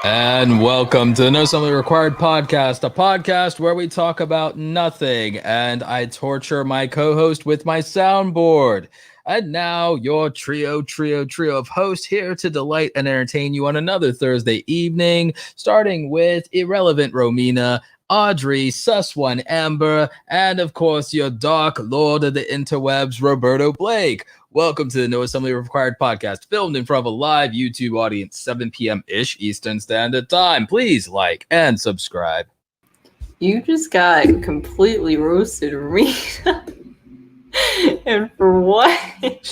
And welcome to the No Something Required podcast, a podcast where we talk about nothing and I torture my co-host with my soundboard. And now your trio of hosts here to delight and entertain you on another Thursday evening, starting with Irrelevant Romina, Audrey, Ember, and of course your dark lord of the interwebs, Roberto Blake. Welcome to the No Assembly Required podcast, filmed in front of a live YouTube audience, 7 p.m.-ish Eastern Standard Time. Please like and subscribe. You just got completely roasted, Rita. And for what?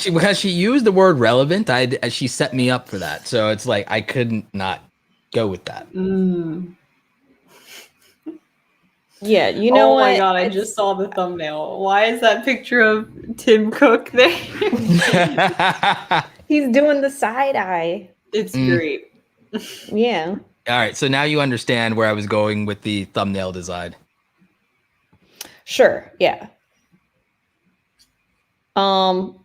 Because she used the word relevant, she set me up for that. So it's like I couldn't not go with that. Yeah, you know what? Oh my god, I just saw the thumbnail. Why is that picture of Tim Cook there? He's doing the side eye. It's great. Yeah. All right, so now you understand where I was going with the thumbnail design. Sure, yeah. I'm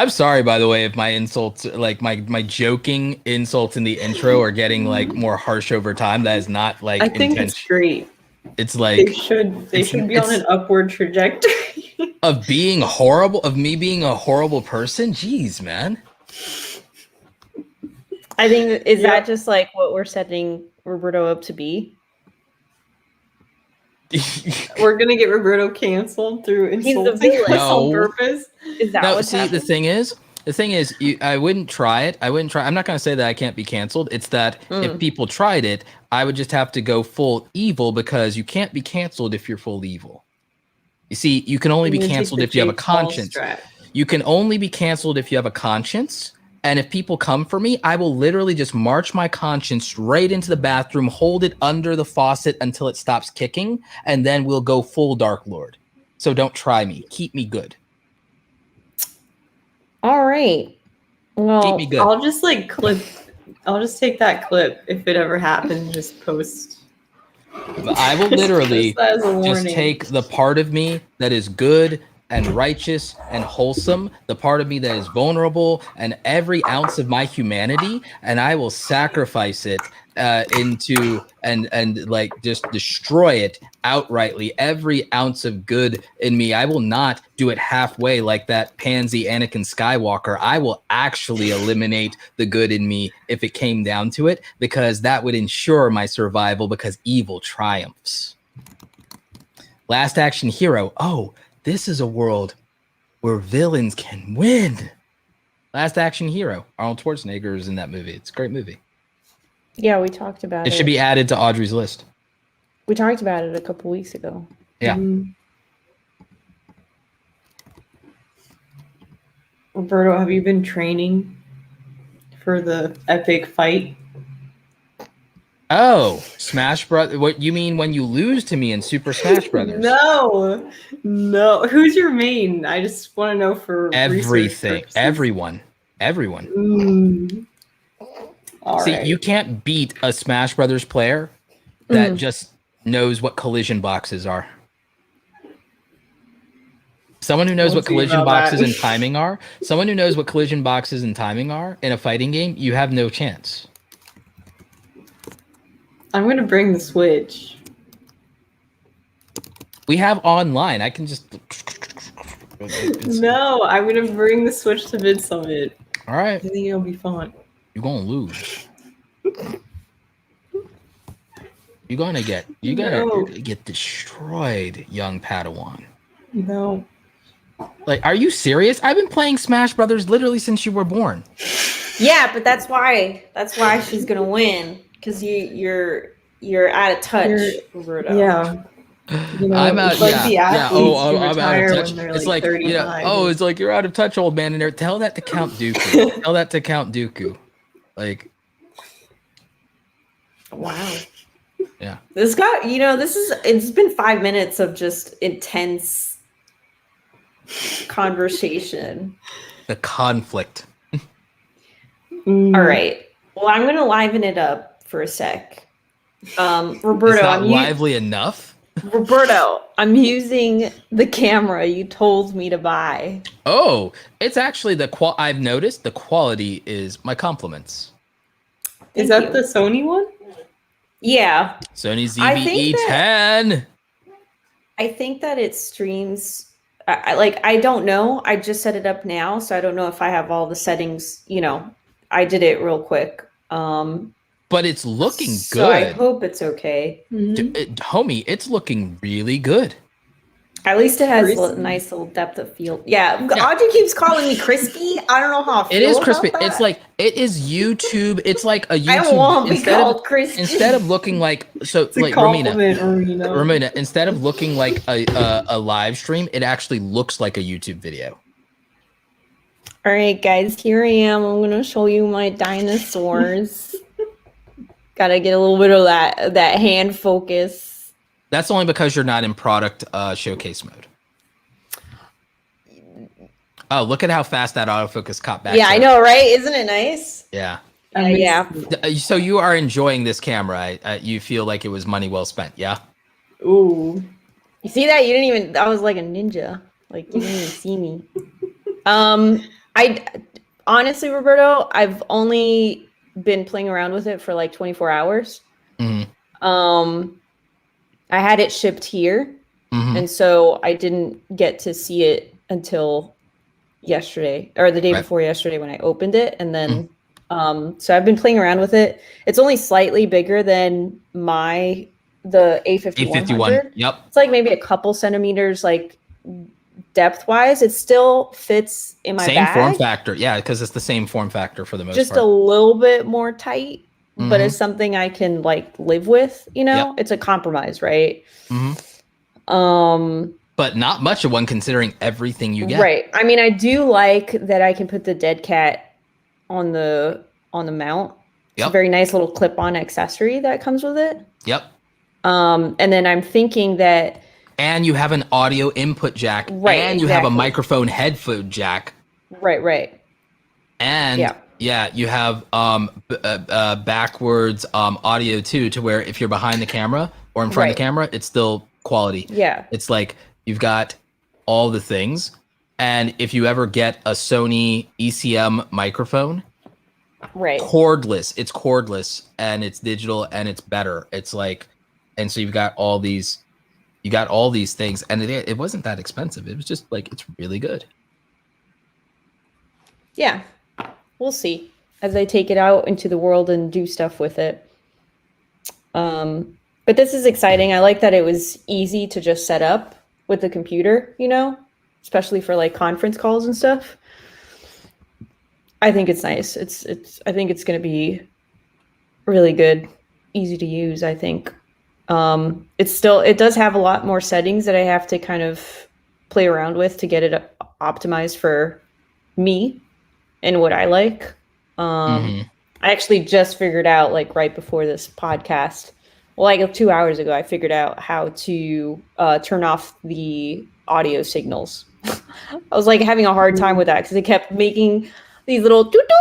sorry, by the way, if my insults, like my joking insults in the intro are getting like more harsh over time. That is not like I think it's great. It's like they should be on an upward trajectory of being horrible, of me being a horrible person. Jeez, man. I think is that just like what we're setting Roberto up to be? We're gonna get Roberto canceled through insulting us on purpose. Is that what's happening? The thing is, I wouldn't try it. I'm not going to say that I can't be canceled. It's that if people tried it, I would just have to go full evil because you can't be canceled if you're full evil. You see, you can only be canceled if you have a conscience. You can only be canceled if you have a conscience. And if people come for me, I will literally just march my conscience right into the bathroom, hold it under the faucet until it stops kicking, and then we'll go full Dark Lord. So don't try me. Keep me good. All right. Well, I'll just take that clip if it ever happens, just post. I will literally just take the part of me that is good and righteous and wholesome, the part of me that is vulnerable and every ounce of my humanity, and I will sacrifice it into and like just destroy it outrightly. Every ounce of good in me, I will not do it halfway like that pansy Anakin Skywalker. I will actually eliminate the good in me if it came down to it, because that would ensure my survival, because evil triumphs. Last Action Hero. Oh, this is a world where villains can win. Last Action Hero. Arnold Schwarzenegger is in that movie. It's a great movie. Yeah, we talked about it. It should be added to Audrey's list. We talked about it a couple weeks ago. Yeah. Roberto, have you been training for the epic fight? Oh, Smash Brothers. What you mean when you lose to me in Super Smash Brothers? No. Who's your main? I just want to know for everything. Everyone. See, you can't beat a Smash Brothers player that just knows what collision boxes are. Someone who knows what collision boxes and timing are. Someone who knows what collision boxes and timing are in a fighting game, you have no chance. I'm going to bring the Switch. We have online. I can just... No, I'm going to bring the Switch to Vid Summit. All right. I think it'll be fun. You're going to lose. You're going to get destroyed, young Padawan. No. Like, are you serious? I've been playing Smash Brothers literally since you were born. Yeah, but that's why she's going to win. Because you're out of touch, Roberto. Yeah. You know, I'm out. Like yeah. Oh, I'm out of touch. It's like it's like you're out of touch, old man. And tell that to Count Dooku. Tell that to Count Dooku. Like, wow. Yeah. It's been 5 minutes of just intense conversation. The conflict. All right. Well, I'm going to liven it up for a sec. Roberto, is that lively enough? Roberto, I'm using the camera you told me to buy. Oh, it's actually I've noticed the quality is my compliments. Is that the Sony one? Yeah. Sony ZV-E10. I think that it streams. I don't know. I just set it up now, so I don't know if I have all the settings. I did it real quick. But it's looking good. So I hope it's okay. Homie, it's looking really good. At least it has a nice little depth of field. Yeah. Audrey keeps calling me crispy. I don't know how I feel. It is crispy. About that. It's like it is YouTube. It's like a YouTube. I don't want to be called crispy. Instead of looking like Romina, instead of looking like a live stream, it actually looks like a YouTube video. All right, guys, here I am. I'm gonna show you my dinosaurs. Gotta get a little bit of that hand focus. That's only because you're not in product showcase mode. Oh, look at how fast that autofocus caught back. Yeah, I know, right? Isn't it nice? Yeah. Yeah. So you are enjoying this camera. You feel like it was money well spent, yeah? Ooh. You see that? You didn't even, I was like a ninja. Like, you didn't even see me. I honestly, Roberto, I've only been playing around with it for like 24 hours. Mm-hmm. I had it shipped here, and so I didn't get to see it until yesterday or the day before yesterday when I opened it. And then, so I've been playing around with it. It's only slightly bigger than the A51. Yep. It's like maybe a couple centimeters, like depth wise. It still fits in my bag. Same form factor. Yeah, because it's the same form factor for the most part. Just a little bit more tight. But it's something I can like live with, It's a compromise, right? But not much of one considering everything you get. Right. I mean, I do like that I can put the dead cat on the mount. It's a very nice little clip-on accessory that comes with it. Yep. And then I'm thinking that. And you have an audio input jack. Right. And you have a microphone headphone jack. Right. And you have backwards audio too, to where if you're behind the camera or in front of the camera, it's still quality. Yeah. It's like you've got all the things. And if you ever get a Sony ECM microphone, cordless, it's cordless and it's digital and it's better. It's like, and so you got all these things, and it wasn't that expensive. It was just like, it's really good. Yeah. We'll see as I take it out into the world and do stuff with it. But this is exciting. I like that it was easy to just set up with the computer, especially for like conference calls and stuff. I think it's nice. I think it's going to be really good, easy to use, I think. It does have a lot more settings that I have to kind of play around with to get it optimized for me and what I like. I actually just figured out, like right before this podcast, like 2 hours ago, I figured out how to turn off the audio signals. I was like having a hard time with that because it kept making these little doo-doo,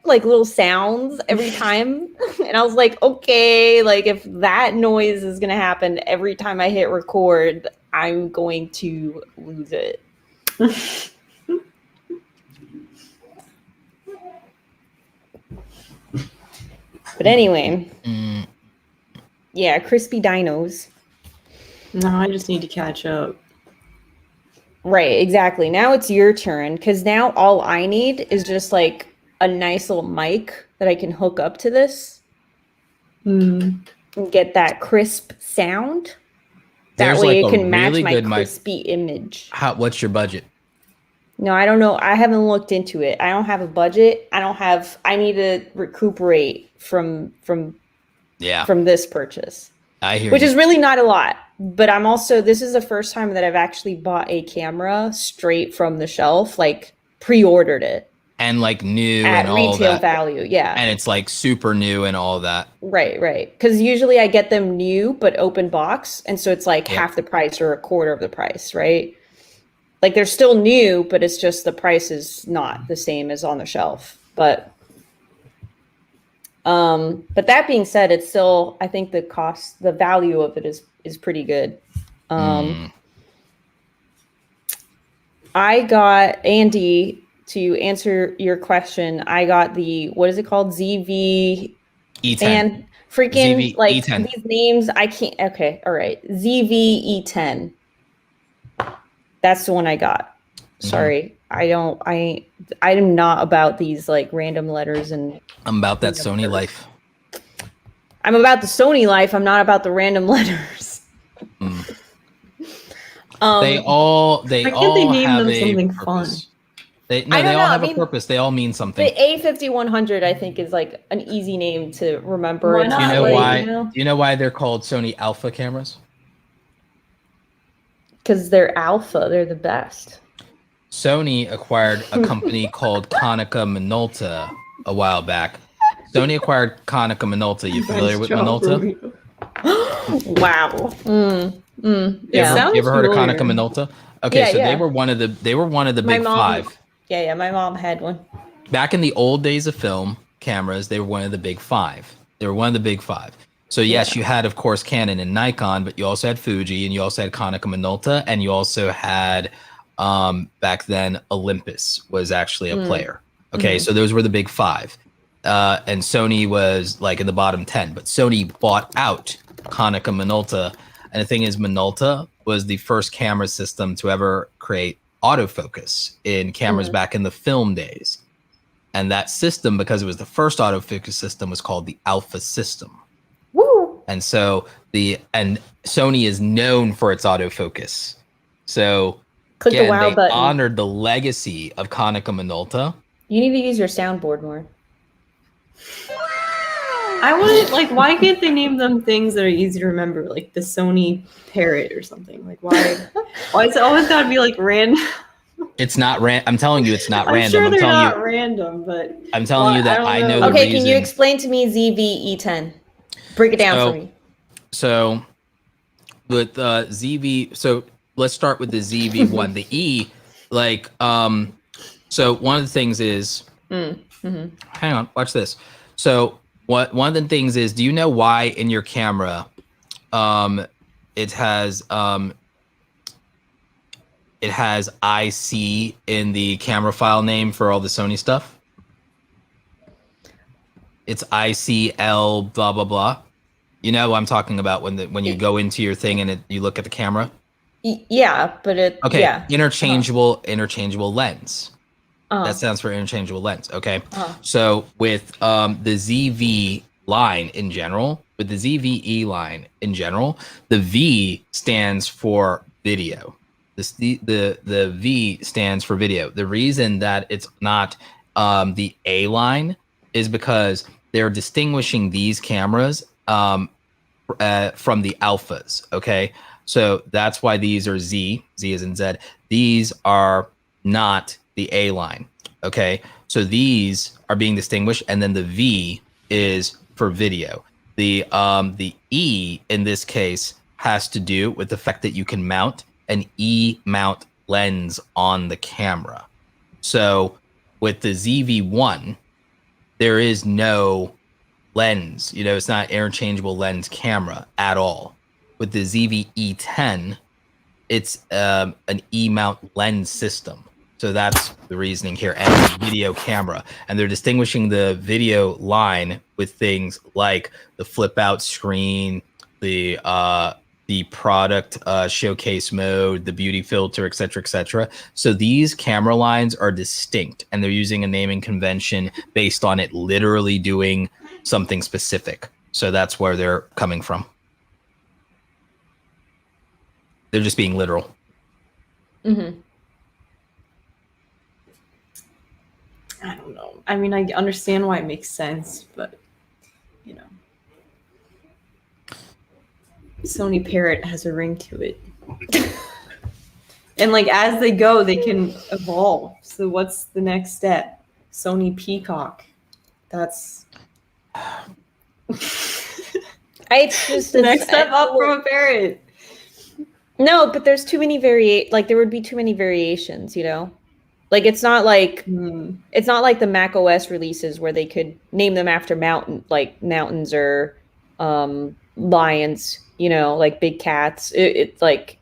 like little sounds every time. And I was like, okay, like if that noise is going to happen every time I hit record, I'm going to lose it. But anyway, yeah, crispy dinos. No, I just need to catch up. Right, exactly. Now it's your turn, because now all I need is just like a nice little mic that I can hook up to this and get that crisp sound. That way it can match my crispy image. What's your budget? No, I don't know. I haven't looked into it. I don't have a budget. I need to recuperate from this purchase. I hear which you. is really not a lot. But this is the first time that I've actually bought a camera straight from the shelf, like pre-ordered it. And like new at and all that. retail value, yeah. And it's like super new and all that. Right. Because usually I get them new, but open box. And so it's like half the price or a quarter of the price, right? Like they're still new, but it's just the price is not the same as on the shelf. But that being said, it's still, I think the value of it is pretty good. I got, Andy, to answer your question, I got the, what is it called? ZV1? E10. And freaking ZV like E10. these names, I can't. Okay, all right. ZV-E10. That's the one I got. Sorry, I am not about these like random letters and. I'm about that Sony life. I'm about the Sony life. I'm not about the random letters. They all name have them a something purpose. fun? They all have a purpose. They all mean something. The A5100, I think, is like an easy name to remember. Why not? Do you know like, why? you know? Do you know why they're called Sony Alpha cameras? Because they're alpha. They're the best. Sony acquired a company called Konica Minolta a while back. Sony acquired Konica Minolta. You familiar with Minolta? Wow. Yeah. You ever heard of Konica Minolta? Okay, Yeah, so yeah. they were one of the big five. Yeah, my mom had one. Back in the old days of film cameras, they were one of the big five. They were one of the big five. So yes, you had, of course, Canon and Nikon, but you also had Fuji, and you also had Konica Minolta, and you also had back then Olympus was actually a player. Okay, so those were the big five. And Sony was like in the bottom 10, but Sony bought out Konica Minolta. And the thing is, Minolta was the first camera system to ever create autofocus in cameras back in the film days. And that system, because it was the first autofocus system, was called the Alpha system. Woo! And so Sony is known for its autofocus. So Click the wow they button. honored the legacy of Konica Minolta. You need to use your soundboard more. I wouldn't like. Why can't they name them things that are easy to remember, like the Sony Parrot or something? Like why? Why is it always got to be like random? It's not random. I'm telling you, it's not I'm random. sure they're telling not you, random, but I'm telling you that I know the Okay, reason. can you explain to me ZV-E10? Break it down for me. So with ZV, so let's start with the ZV1. The E, like, so one of the things is, hang on, watch this. So one of the things is, do you know why in your camera, it has IC in the camera file name for all the Sony stuff? It's ICL blah blah blah. You know what I'm talking about when you go into your thing and you look at the camera? Yeah, but interchangeable lens. That stands for interchangeable lens. Okay. So with the ZV line in general, with the ZVE line in general, the V stands for video. The V stands for video. The reason that it's not the A line is because they're distinguishing these cameras from the alphas. Okay, so that's why these are Z as in Z. These are not the A line. Okay, so these are being distinguished, and then the V is for video. The E in this case has to do with the fact that you can mount an E mount lens on the camera. So with the ZV1, there is no lens. You know, it's not interchangeable lens camera at all. With the ZV-E10, it's an E mount lens system. So that's the reasoning here, and the video camera. And they're distinguishing the video line with things like the flip out screen, the product showcase mode, the beauty filter, et cetera, So these camera lines are distinct, and they're using a naming convention based on it literally doing something specific. So that's where they're coming from. They're just being literal. I don't know. I mean, I understand why it makes sense, but you know. Sony Parrot has a ring to it. And like as they go, they can evolve. So what's the next step? Sony Peacock. That's it's just the next step up from a Parrot. No, but there's too many there would be too many variations, you know? Like it's not like the Mac OS releases where they could name them after mountains or lions, you know, like big cats. It's like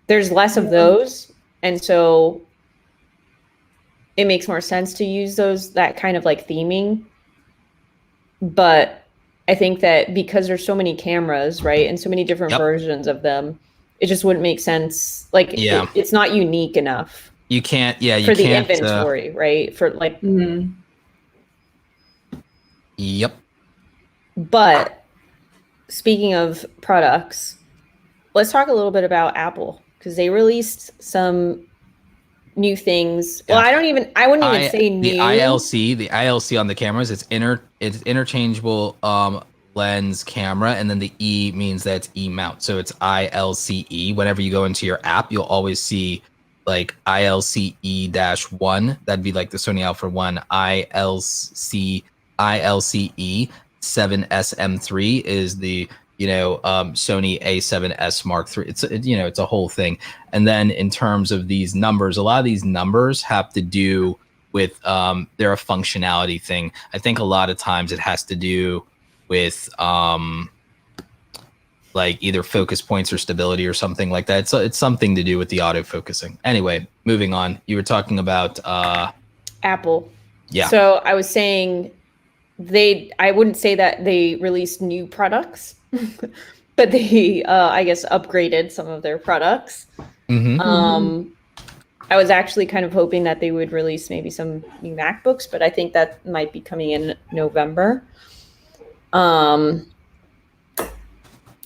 there's less of those, and so it makes more sense to use that kind of like theming. But I think that because there's so many cameras, right, and so many different versions of them, it just wouldn't make sense. Like, it's not unique enough. You can't, you for the can't, inventory, right? For like, Yep. But speaking of products, let's talk a little bit about Apple, because they released some new things. Well, I wouldn't even say new. The ILC on the cameras, it's interchangeable lens camera, and then the E means that it's E mount. So it's ILCE. Whenever you go into your app, you'll always see like ILCE-1. That'd be like the Sony Alpha 1. ILCE 7SM3 is the Sony A7S Mark III. It's a whole thing. And then in terms of these numbers, a lot of these numbers have to do with they're a functionality thing. I think a lot of times it has to do with like either focus points or stability or something like that. So it's something to do with the auto focusing. Anyway, moving on. You were talking about Apple. Yeah. So I was saying I wouldn't say that they released new products, but they I guess upgraded some of their products. I was actually kind of hoping that they would release maybe some new MacBooks, but I think that might be coming in November.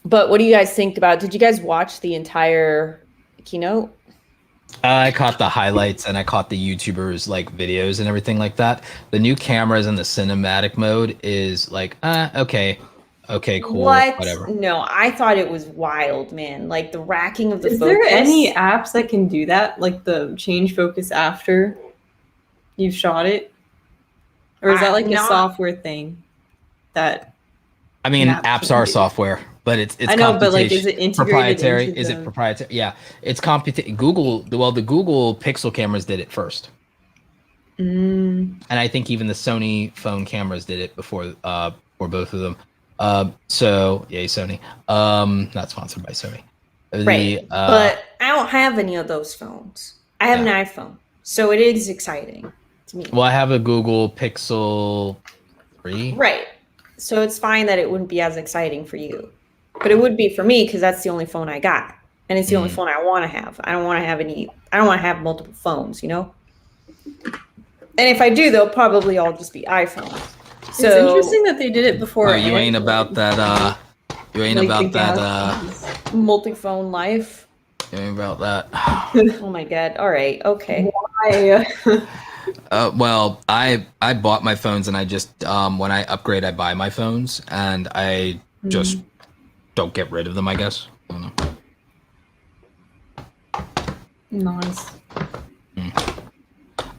But what do you guys think about? Did you guys watch the entire keynote? I caught the highlights and I caught the YouTubers like videos and everything like that. The new cameras in the cinematic mode is like, okay, cool, whatever. No, I thought it was wild, man. Like the racking of the focus. Is there any apps that can do that? Like the change focus after you've shot it? Or is that like a software thing that... I mean, apps are software, but it's I know, but like, is it integrated proprietary? Into is it proprietary? Yeah, it's Google. Well, the Google Pixel cameras did it first, and I think even the Sony phone cameras did it before both of them. So yay, Sony. Not sponsored by Sony. Right, but I don't have any of those phones. I have an iPhone, so it is exciting to me. Well, I have a Google Pixel 3. Right. So it's fine that it wouldn't be as exciting for you, but it would be for me because that's the only phone I got, and it's the only phone I want to have. I don't want to have multiple phones, And if I do, they'll probably all just be iPhones. So it's interesting that they did it before. Oh, you ain't about that. You ain't about that. Multi-phone life. You ain't about that. Oh my god! All right. Okay. Why? Well, I bought my phones, and I just when I upgrade, I buy my phones, and I just don't get rid of them, I guess. I don't know. Nice.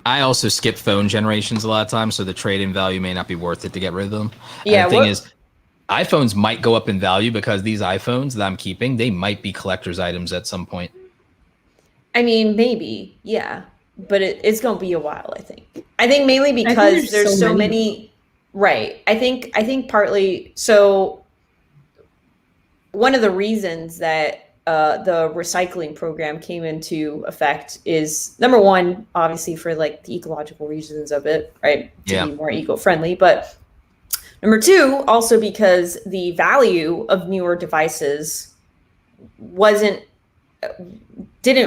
I also skip phone generations a lot of times, so the trade-in value may not be worth it to get rid of them. Yeah. And the thing is, iPhones might go up in value because these iPhones that I'm keeping, they might be collector's items at some point. I mean, maybe, yeah. But it's going to be a while, I think. I think mainly because there's so many. Right. I think partly. So one of the reasons that the recycling program came into effect is, number one, obviously for like the ecological reasons of it, right? To be more eco-friendly. But number two, also because the value of newer devices didn't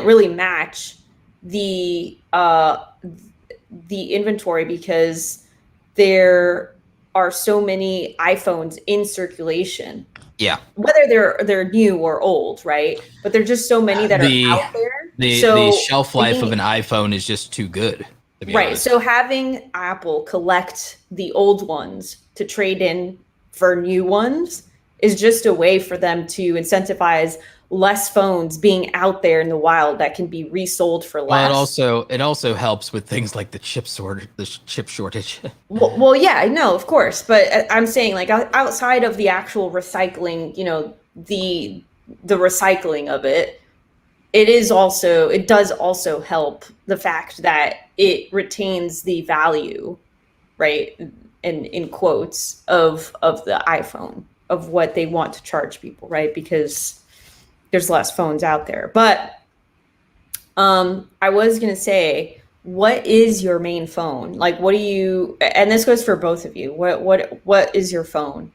really match the inventory, because there are so many iPhones in circulation. Yeah. Whether they're new or old, right? But there's just so many that are out there. The shelf life of an iPhone is just too good. Right. Honest. So having Apple collect the old ones to trade in for new ones is just a way for them to incentivize less phones being out there in the wild that can be resold for less. Well, it also helps with things like the chip shortage. well, yeah, I know, of course, but I'm saying like outside of the actual recycling, the recycling of it, it does also help the fact that it retains the value, right? In quotes of the iPhone, of what they want to charge people, right? Because there's less phones out there. But I was going to say, what is your main phone? Like, what do you, and this goes for both of you. What is your phone?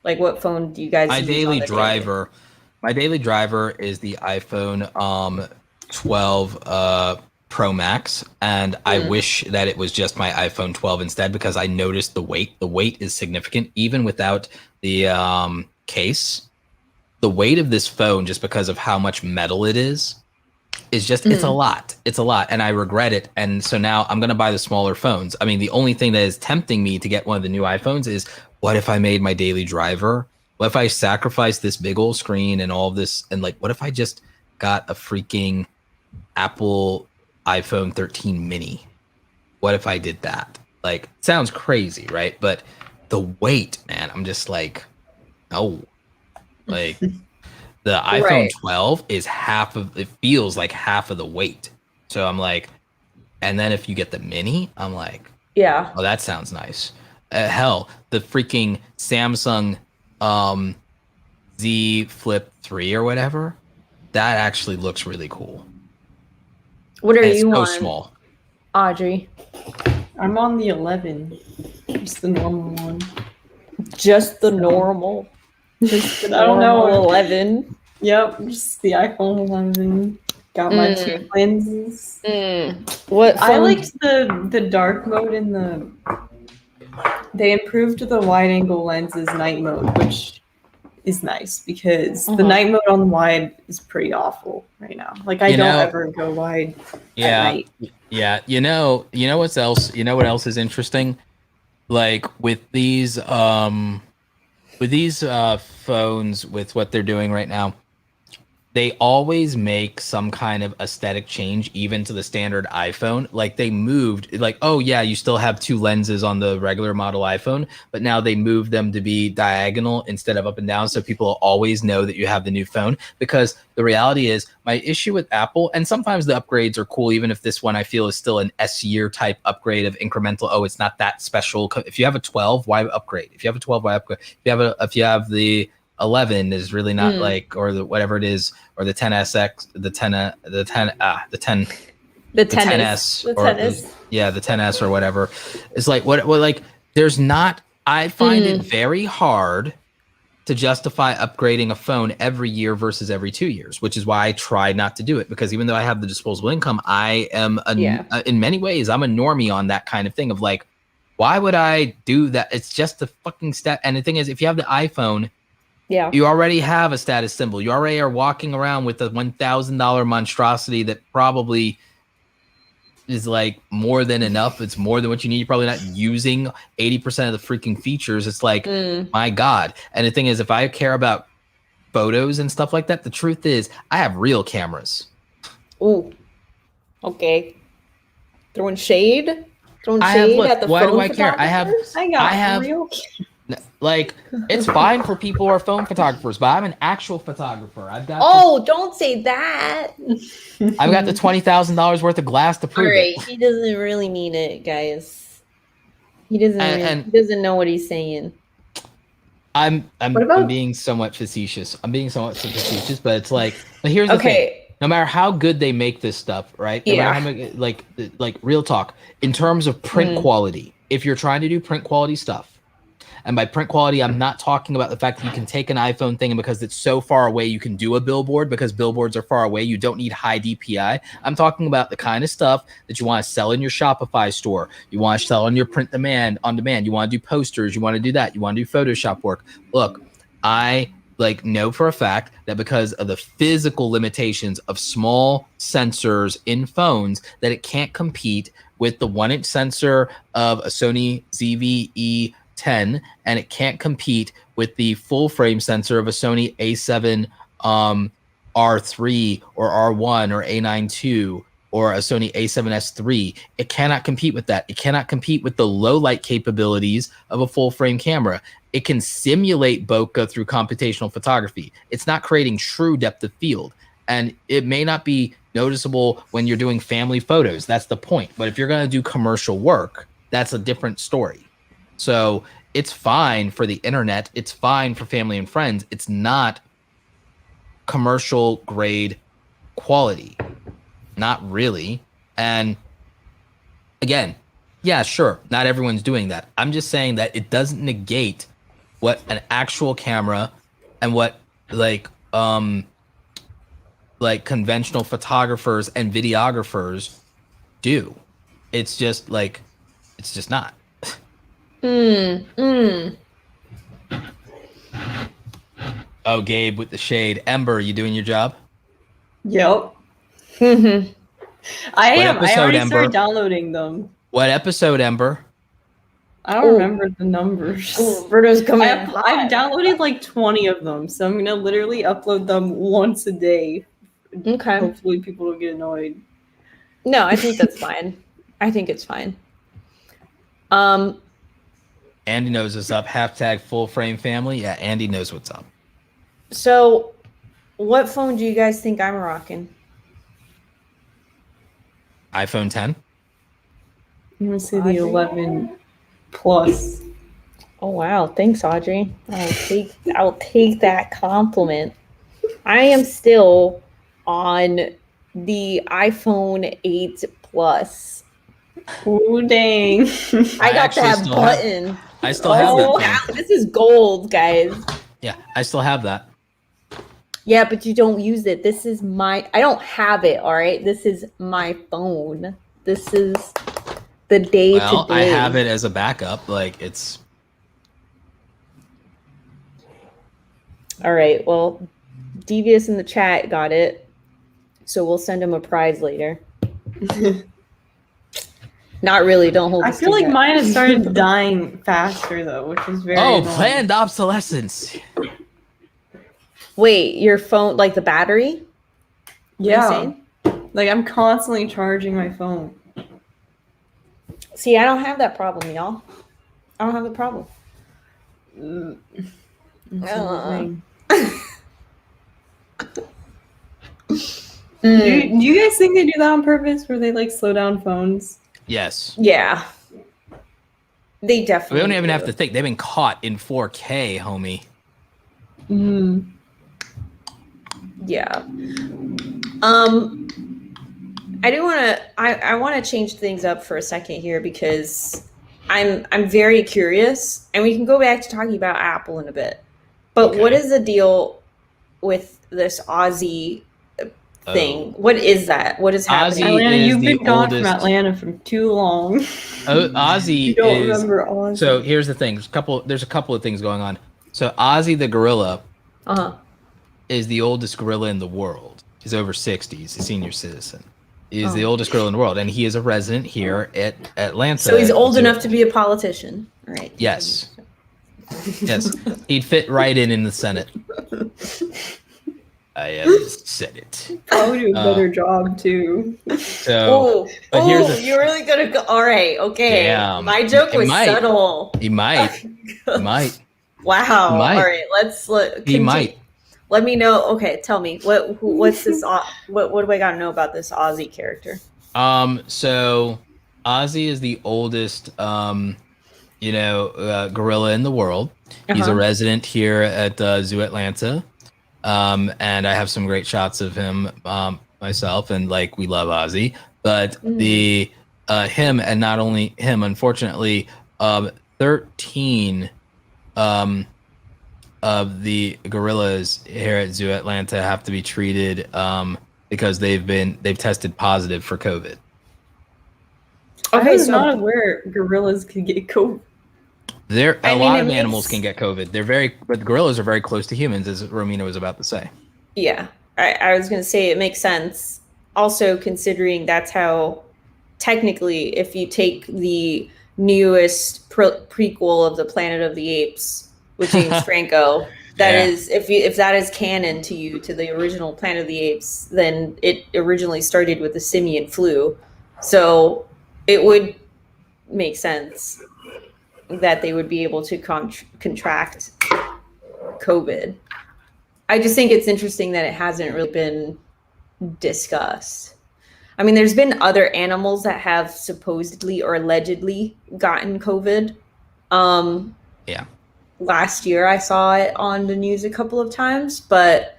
Like, what phone do you guys My use daily on the driver, my daily driver is the iPhone 12 Pro Max, and I wish that it was just my iPhone 12 instead, because I noticed the weight. The weight is significant, even without the case. The weight of this phone, just because of how much metal it is just, it's a lot. It's a lot, and I regret it. And so now I'm gonna buy the smaller phones. I mean, the only thing that is tempting me to get one of the new iPhones is, what if I made my daily driver? What if I sacrificed this big old screen and all of this, and like, what if I just got a freaking Apple iPhone 13 mini? What if I did that? Like, sounds crazy, right? But the weight, man, I'm just like, no. Like, the iPhone 12 is it feels like half of the weight. So I'm like, and then if you get the mini, I'm like, yeah. Oh, that sounds nice. Hell, the freaking Samsung Z Flip 3 or whatever, that actually looks really cool. What are you so on, small, Audrey? I'm on the 11, just the normal one. Just the normal. Just the I don't know. 11. Yep, just the iPhone 11. Got my 2 lenses. What phone? I liked the dark mode in the. They improved the wide angle lenses night mode, which is nice, because the night mode on the wide is pretty awful right now. Like, I don't ever go wide at night. Yeah. You know what else? You know what else is interesting? Like, with these phones, with what they're doing right now, they always make some kind of aesthetic change, even to the standard iPhone. Like, they moved, like, oh yeah, you still have 2 lenses on the regular model iPhone, but now they moved them to be diagonal instead of up and down, so people always know that you have the new phone. Because the reality is, my issue with Apple, and sometimes the upgrades are cool, even if this one I feel is still an S-year type upgrade of incremental. Oh, it's not that special. If you have a 12, why upgrade? If you have a 12, why upgrade? If you have the 11, is really not like, or the whatever it is, or the 10SX, the 10S, the 10S or whatever. It's like, what like, there's not, I find it very hard to justify upgrading a phone every year versus every 2 years, which is why I try not to do it. Because even though I have the disposable income, I am in many ways, I'm a normie on that kind of thing of like, why would I do that? It's just a fucking step. And the thing is, if you have the iPhone, you already have a status symbol. You already are walking around with a $1,000 monstrosity that probably is like more than enough. It's more than what you need. You're probably not using 80% of the freaking features. It's like, my God. And the thing is, if I care about photos and stuff like that, the truth is, I have real cameras. Ooh. Okay. Throwing shade at the why phone do I care? I have real like, it's fine for people who are phone photographers, but I'm an actual photographer. I've got don't say that. I've got the $20,000 worth of glass to prove it. He doesn't really mean it, guys. He doesn't he doesn't know what he's saying. I'm being somewhat facetious. But it's like, but here's the thing. No matter how good they make this stuff, right? No matter how much, like real talk, in terms of print quality, if you're trying to do print quality stuff, and by print quality, I'm not talking about the fact that you can take an iPhone thing and because it's so far away, you can do a billboard, because billboards are far away. You don't need high DPI. I'm talking about the kind of stuff that you want to sell in your Shopify store. You want to sell on your on demand. You want to do posters. You want to do that. You want to do Photoshop work. Look, I know for a fact that because of the physical limitations of small sensors in phones, that it can't compete with the 1-inch sensor of a Sony ZV-E 10, and it can't compete with the full frame sensor of a Sony A7 R3 or R1 or A9 II or a Sony A7S III. It cannot compete with that. It cannot compete with the low light capabilities of a full frame camera. It can simulate bokeh through computational photography. It's not creating true depth of field, and it may not be noticeable when you're doing family photos. That's the point. But if you're going to do commercial work, that's a different story. So it's fine for the internet. It's fine for family and friends. It's not commercial grade quality. Not really. And again, yeah, sure, not everyone's doing that. I'm just saying that it doesn't negate what an actual camera and what like conventional photographers and videographers do. It's just not. Oh, Gabe with the shade. Ember, you doing your job? Yep. I am. I already Ember? started downloading them. What episode, Ember? I don't remember the numbers. Roberto's coming. I've downloaded like 20 of them, so I'm gonna literally upload them once a day. Okay. Hopefully people don't get annoyed. No, I think that's fine. I think it's fine. Andy knows what's up. Hashtag full frame family. Yeah, Andy knows what's up. So, what phone do you guys think I'm rocking? iPhone 10. I'm gonna say the 11 Plus. Oh wow, thanks, Audrey. I'll take that compliment. I am still on the iPhone 8 Plus. Oh dang! I got that button. I still have that thing. This is gold, guys. Yeah, I still have that. Yeah, but you don't use it. This is my. I don't have it. All right, this is my phone. This is the day to day. Well, I have it as a backup. Like it's. All right. Well, Devious in the chat got it, so we'll send him a prize later. Not really. Don't hold. I feel like mine has started dying faster though, which is very. Oh, annoying. planned obsolescence. Wait, your phone, like the battery? Yeah. Like I'm constantly charging my phone. See, I don't have that problem, y'all. I don't have the problem. Do you guys think they do that on purpose, where they like slow down phones? Yes. Yeah. They definitely. We don't even have to think. They've been caught in 4K, homie. Yeah. I do want to. I want to change things up for a second here because I'm very curious, and we can go back to talking about Apple in a bit. But Okay. what is the deal with this Ozzy thing? What is that? What is happening? Ozzy Atlanta, is you've the been gone oldest- from Atlanta for too long. Ozzy You don't is. remember Ozzy. So here's the thing. There's a couple of things going on. So Ozzy the Gorilla is the oldest gorilla in the world. He's over 60. He's a senior citizen. He's the oldest gorilla in the world, and he is a resident here at Atlanta. So he's old enough to be a politician, right? Yes. Yes. He'd fit right in the Senate. I am the Senate. Probably do a better job too. So, but here's the, you're really gonna go. All right, okay. Damn. My joke He was might. subtle. he might. He might. Wow. He might. All right, let's He continue. might. Let me know. Okay, tell me what's this? What do I gotta know about this Ozzy character? So Ozzy is the oldest, gorilla in the world. He's a resident here at Zoo Atlanta. And I have some great shots of him myself, and like we love Ozzy. But the him, and not only him, unfortunately, 13 of the gorillas here at Zoo Atlanta have to be treated because they've tested positive for COVID. I was not aware gorillas could get COVID. A lot of animals can get COVID. But the gorillas are very close to humans, as Romina was about to say. Yeah, I was going to say it makes sense. Also, considering that's how, technically, if you take the newest prequel of the Planet of the Apes with James Franco, that is, if that is canon to you, to the original Planet of the Apes, then it originally started with the simian flu. So it would make sense that they would be able to contract COVID. I just think it's interesting that it hasn't really been discussed. I mean, there's been other animals that have supposedly or allegedly gotten COVID. Last year I saw it on the news a couple of times, but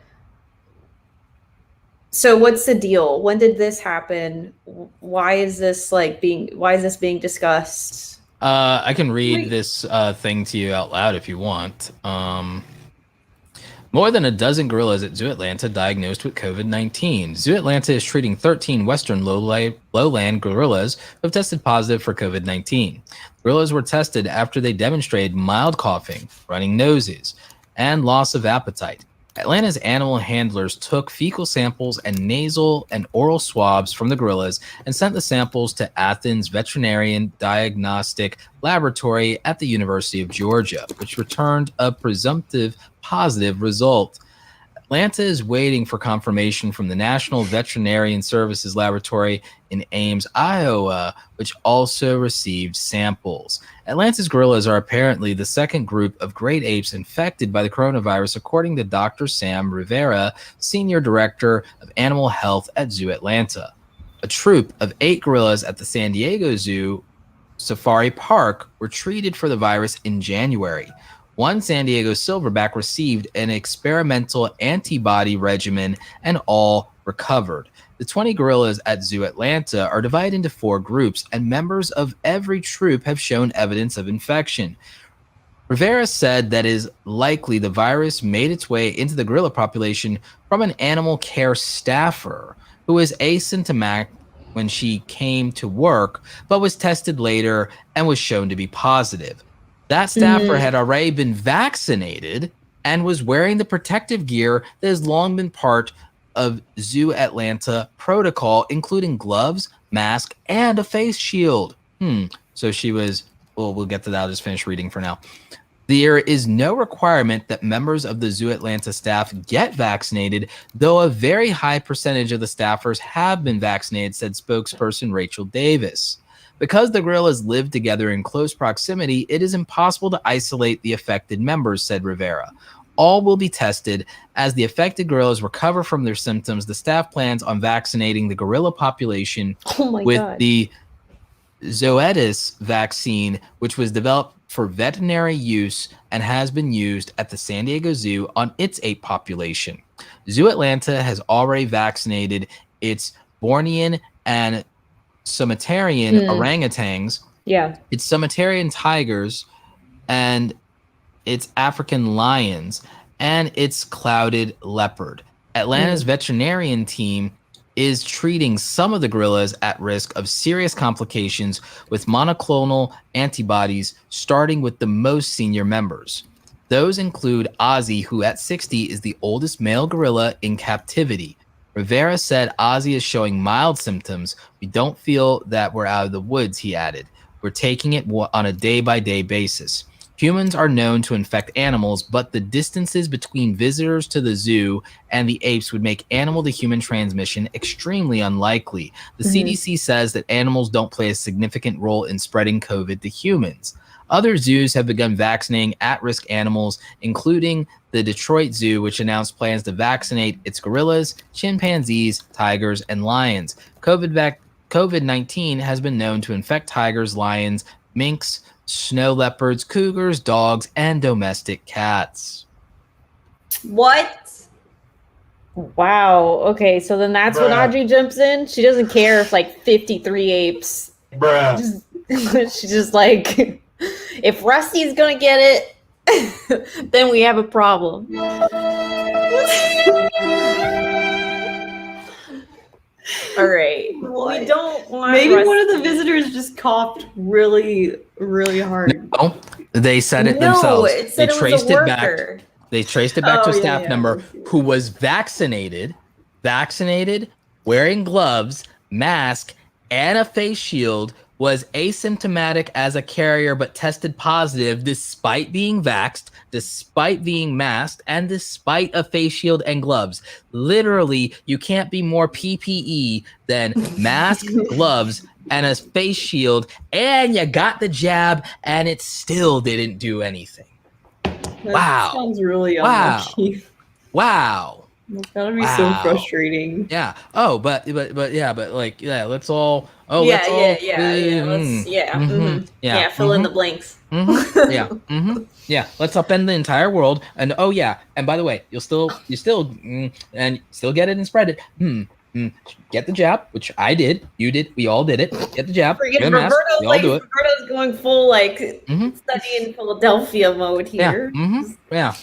so what's the deal? When did this happen? Why is this being discussed? I can read this thing to you out loud if you want. More than a dozen gorillas at Zoo Atlanta diagnosed with COVID-19. Zoo Atlanta is treating 13 Western lowland gorillas who have tested positive for COVID-19. Gorillas were tested after they demonstrated mild coughing, running noses, and loss of appetite. Atlanta's animal handlers took fecal samples and nasal and oral swabs from the gorillas and sent the samples to Athens Veterinarian Diagnostic Laboratory at the University of Georgia, which returned a presumptive positive result. Atlanta is waiting for confirmation from the National Veterinarian Services Laboratory in Ames, Iowa, which also received samples. Atlanta's gorillas are apparently the second group of great apes infected by the coronavirus, according to Dr. Sam Rivera, Senior Director of Animal Health at Zoo Atlanta. A troop of 8 gorillas at the San Diego Zoo Safari Park were treated for the virus in January. One San Diego silverback received an experimental antibody regimen and all recovered. The 20 gorillas at Zoo Atlanta are divided into 4 groups, and members of every troop have shown evidence of infection. Rivera said that it is likely the virus made its way into the gorilla population from an animal care staffer who was asymptomatic when she came to work, but was tested later and was shown to be positive. That staffer had already been vaccinated and was wearing the protective gear that has long been part of Zoo Atlanta protocol, including gloves, mask, and a face shield. So she was, well, we'll get to that. I'll just finish reading for now. There is no requirement that members of the Zoo Atlanta staff get vaccinated, though a very high percentage of the staffers have been vaccinated, said spokesperson Rachel Davis. Because the gorillas live together in close proximity, it is impossible to isolate the affected members, said Rivera. All will be tested. As the affected gorillas recover from their symptoms, the staff plans on vaccinating the gorilla population with the Zoetis vaccine, which was developed for veterinary use and has been used at the San Diego Zoo on its ape population. Zoo Atlanta has already vaccinated its Bornean and Sumatarian orangutans, its Sumatarian tigers, and its African lions, and its clouded leopard. Atlanta's veterinarian team is treating some of the gorillas at risk of serious complications with monoclonal antibodies, starting with the most senior members. Those include Ozzy, who at 60 is the oldest male gorilla in captivity. Rivera said Ozzy is showing mild symptoms. We don't feel that we're out of the woods, he added. We're taking it on a day-by-day basis. Humans are known to infect animals, but the distances between visitors to the zoo and the apes would make animal-to-human transmission extremely unlikely. The CDC says that animals don't play a significant role in spreading COVID to humans. Other zoos have begun vaccinating at-risk animals, including the Detroit Zoo, which announced plans to vaccinate its gorillas, chimpanzees, tigers, and lions. COVID-19 has been known to infect tigers, lions, minks, snow leopards, cougars, dogs, and domestic cats. What? Wow. Okay, so then that's when Audrey jumps in. She doesn't care if like 53 apes. She's just like, if Rusty's gonna get it, then we have a problem. All right. What? We don't want. Maybe one of the visitors just coughed really, really hard. No, they said it themselves. It said they traced it back. They traced it back to a staff member who was vaccinated, wearing gloves, mask, and a face shield, was asymptomatic as a carrier but tested positive despite being vaxxed, despite being masked, and despite a face shield and gloves. Literally, you can't be more PPE than mask, gloves, and a face shield, and you got the jab, and it still didn't do anything. That sounds really unlucky. Wow. It's gotta be so frustrating. Yeah. Oh, but like, let's all. Oh, yeah. Fill in the blanks. Let's upend the entire world. And and by the way, you'll still get it and spread it. Get the jab, which I did. You did. We all did it. Get the jab. Freaking Get a mask. We all do it. Roberto's going full study in Philadelphia mode here. Yeah.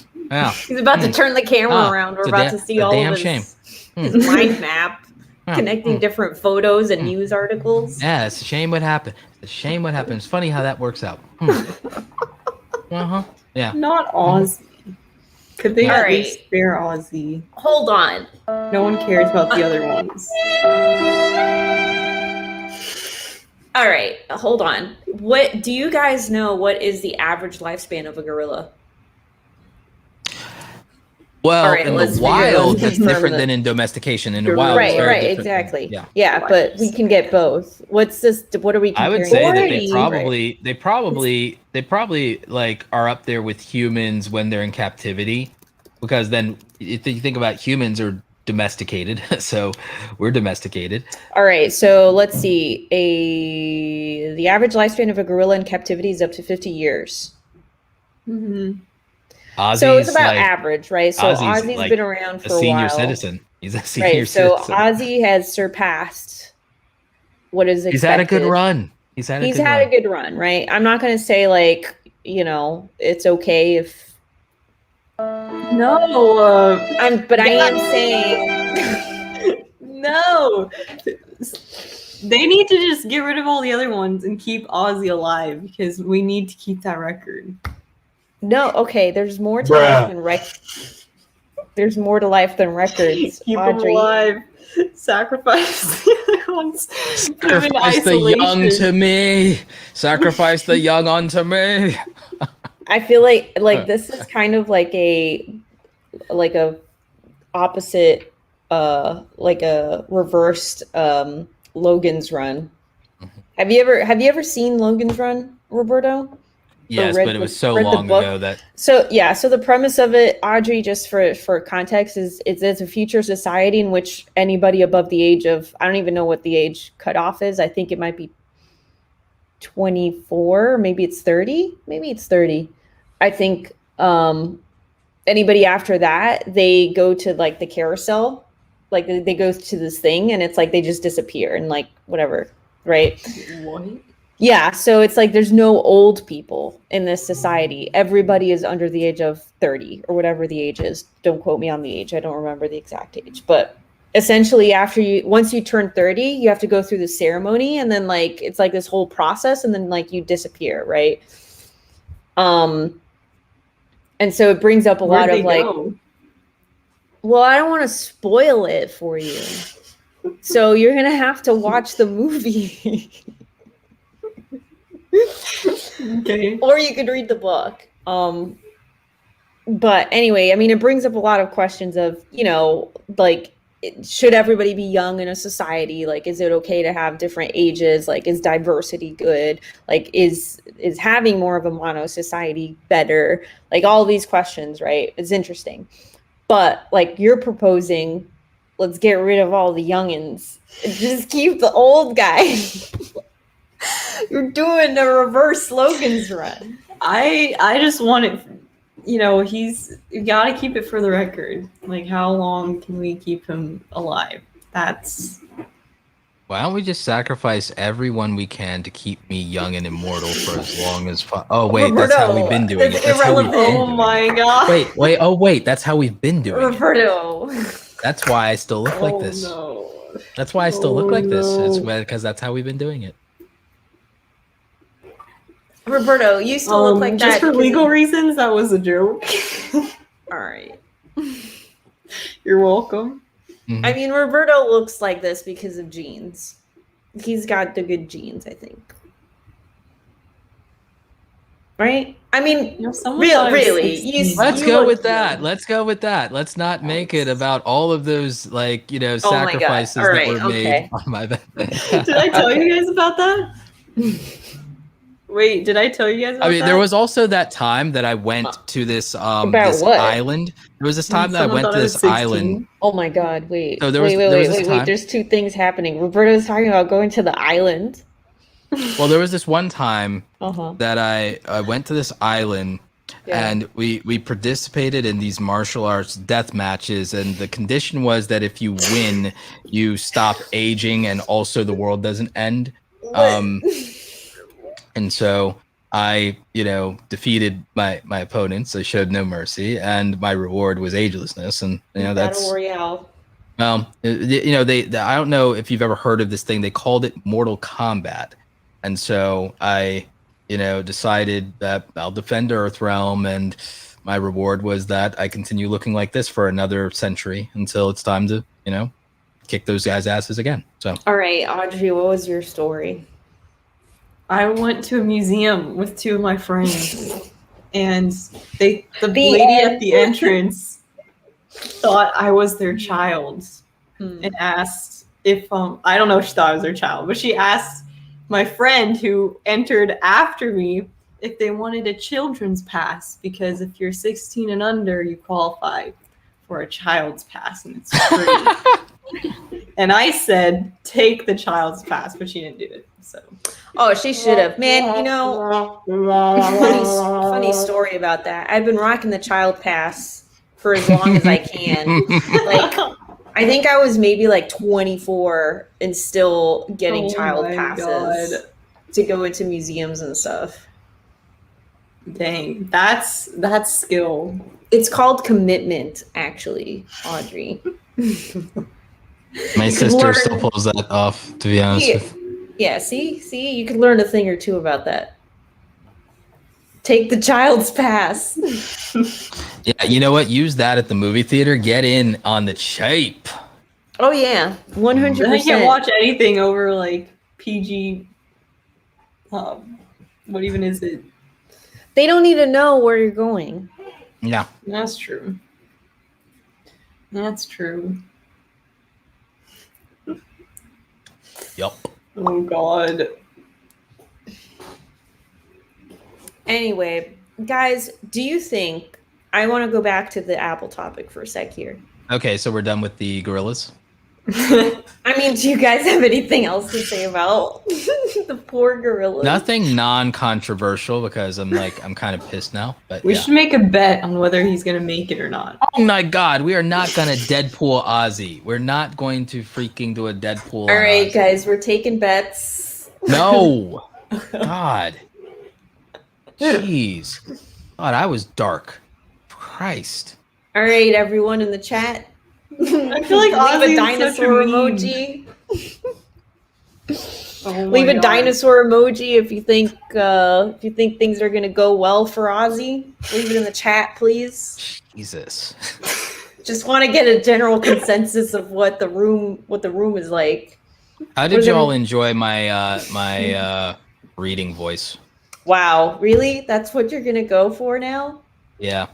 He's about to turn the camera around. We're about to see all of his mind map, connecting different photos and news articles. Yeah, it's a shame what happened. It's funny how that works out. Yeah. Not Ozzy. Could they at least spare Ozzy? Hold on. No one cares about the other ones. All right, hold on. What do you guys know? What is the average lifespan of a gorilla? Well, in the wild, that's different than in domestication. In the wild, right, exactly. Yeah, but we can get both. What's this? What are we comparing? I would say that they probably like are up there with humans when they're in captivity, because then if you think about humans are domesticated, so we're domesticated. All right, so let's see. The average lifespan of a gorilla in captivity is up to 50 years. So it's about average, right? So Ozzy's like been around for a senior while. Citizen. He's a senior citizen. So Ozzy has surpassed what is expected. He's had a good run. He's had a good run, right? I'm not going to say like, it's okay if. No, but I am saying no. They need to just get rid of all the other ones and keep Ozzy alive, because we need to keep that record. No, okay. There's more to life than There's more to life than records. Keep them alive. Sacrifice the other ones. Sacrifice the young to me. Sacrifice the young unto me. I feel like this is kind of like a opposite, like a reversed Logan's Run. Have you ever seen Logan's Run, Roberto? Yes, but it was so long ago that. So the premise of it, Audrey, just for context, is it's a future society in which anybody above the age of, I don't even know what the age cutoff is. I think it might be 24, maybe it's 30. Maybe it's 30. I think anybody after that, they go to like the carousel, like they go to this thing, and it's like they just disappear and like whatever, right? What? Yeah, so it's like there's no old people in this society. Everybody is under the age of 30 or whatever the age is. Don't quote me on the age. I don't remember the exact age. But essentially once you turn 30, you have to go through the ceremony, and then like it's like this whole process, and then like you disappear, right? And so it brings up a lot of like well, I don't want to spoil it for you. So you're going to have to watch the movie. Okay. Or you could read the book. But anyway, I mean, it brings up a lot of questions of, like, should everybody be young in a society? Like, is it okay to have different ages? Like, is diversity good? Like, is having more of a mono society better? Like, all these questions, right? It's interesting. But like you're proposing, let's get rid of all the youngins and just keep the old guy. You're doing a reverse Logan's Run. I just want it, you gotta keep it for the record. Like, how long can we keep him alive? Why don't we just sacrifice everyone we can to keep me young and immortal for as long as oh wait, Roberto, that's how we've been doing it. Oh my god. Wait, oh wait, that's how we've been doing Roberto. it. That's why I still look like this. No. That's why I still look like this. It's because that's how we've been doing it. Roberto, you still look like just that. Just for legal reasons, that was a joke. All right. You're welcome. Mm-hmm. I mean, Roberto looks like this because of genes. He's got the good genes, I think. Right? I mean, really. Let's go with that. Let's go with that. Let's not make it about all of those, like, sacrifices that were made on my bed. Did I tell you guys about that? Wait, did I tell you guys about that? There was also that time that I went to this island. There was this time that I went to this island. Oh my god, wait. So wait. There's two things happening. Roberto's talking about going to the island. Well, there was this one time that I went to this island And we participated in these martial arts death matches, and the condition was that if you win, you stop aging, and also the world doesn't end. And so I, defeated my opponents. I showed no mercy, and my reward was agelessness. And that's Battle Royale. Well, I don't know if you've ever heard of this thing. They called it Mortal Kombat, and so I, decided that I'll defend Earthrealm, and my reward was that I continue looking like this for another century until it's time to, kick those guys' asses again. So, all right, Audrey, what was your story? I went to a museum with two of my friends, and the lady at the entrance thought I was their child and asked if I don't know if she thought I was their child, but she asked my friend who entered after me if they wanted a children's pass, because if you're 16 and under, you qualify for a child's pass and it's free. And I said, take the child's pass, but she didn't do it. So. Oh, she should have. Man, funny story about that. I've been rocking the child pass for as long as I can. I think I was maybe 24 and still getting child passes to go into museums and stuff. Dang, that's skill. It's called commitment, actually, Audrey. My sister still pulls that off, to be honest with you. Yeah, see, you could learn a thing or two about that. Take the child's pass. Yeah, you know what? Use that at the movie theater. Get in on the cheap. Oh yeah, 100%. I can't watch anything over PG. What even is it? They don't need to know where you're going. Yeah, that's true. That's true. Yup. Oh God. Anyway, guys, do you think I want to go back to the Apple topic for a sec here? Okay, so we're done with the gorillas. I mean, do you guys have anything else to say about the poor gorillas? Nothing non-controversial, because I'm kind of pissed now. But we should make a bet on whether he's gonna make it or not. Oh my God, we are not gonna Deadpool Ozzy. We're not going to freaking do a Deadpool. All right, Ozzy. guys, we're taking bets. No, God, jeez, God, I was dark. Christ. All right, everyone in the chat. I feel like Ozzy leave a dinosaur emoji. Leave a God. dinosaur emoji if you think things are gonna go well for Ozzy. Leave it in the chat, please. Jesus. Just want to get a general consensus of what the room is like. How did y'all enjoy my reading voice? Wow, really? That's what you're gonna go for now? Yeah.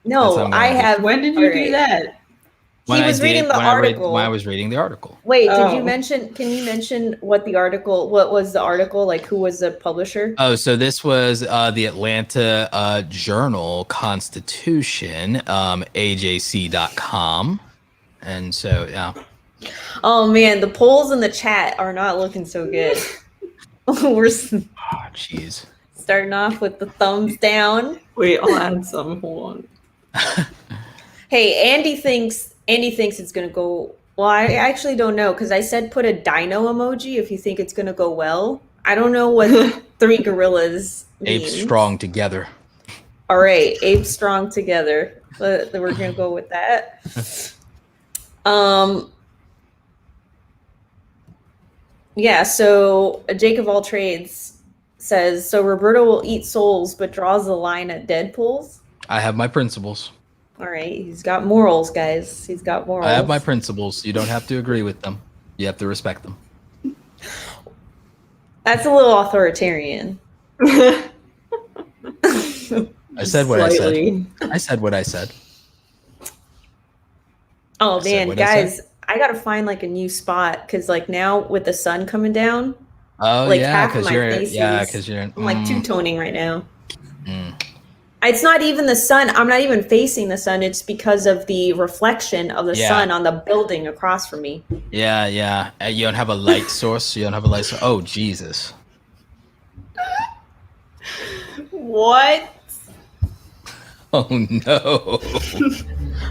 No, I have. When did you do that? He was reading the article. When I was reading the article. Wait, did you mention? Can you mention what was the article? Who was the publisher? Oh, so this was the Atlanta Journal Constitution, AJC.com. And so, yeah. Oh man, the polls in the chat are not looking so good. We're jeez. Starting off with the thumbs down. Wait, I'll add some. Hold on. Hey, Andy thinks it's gonna go. Well, I actually don't know, because I said put a dino emoji if you think it's gonna go well. I don't know what three gorillas means. Apes strong together. All right, apes strong together. We're gonna go with that. Yeah. So Jake of all trades says, so Roberto will eat souls, but draws the line at Deadpools. I have my principles. All right, he's got morals, guys. He's got morals. I have my principles. You don't have to agree with them. You have to respect them. That's a little authoritarian. I said what I said. I said what I said. Oh man, guys, I gotta find a new spot, because now with the sun coming down. Oh yeah, because you're I'm two-toning right now. It's not even the sun. I'm not even facing the sun. It's because of the reflection of the sun on the building across from me. Yeah, yeah. You don't have a light source. You don't have a light source. Oh Jesus. What? Oh no.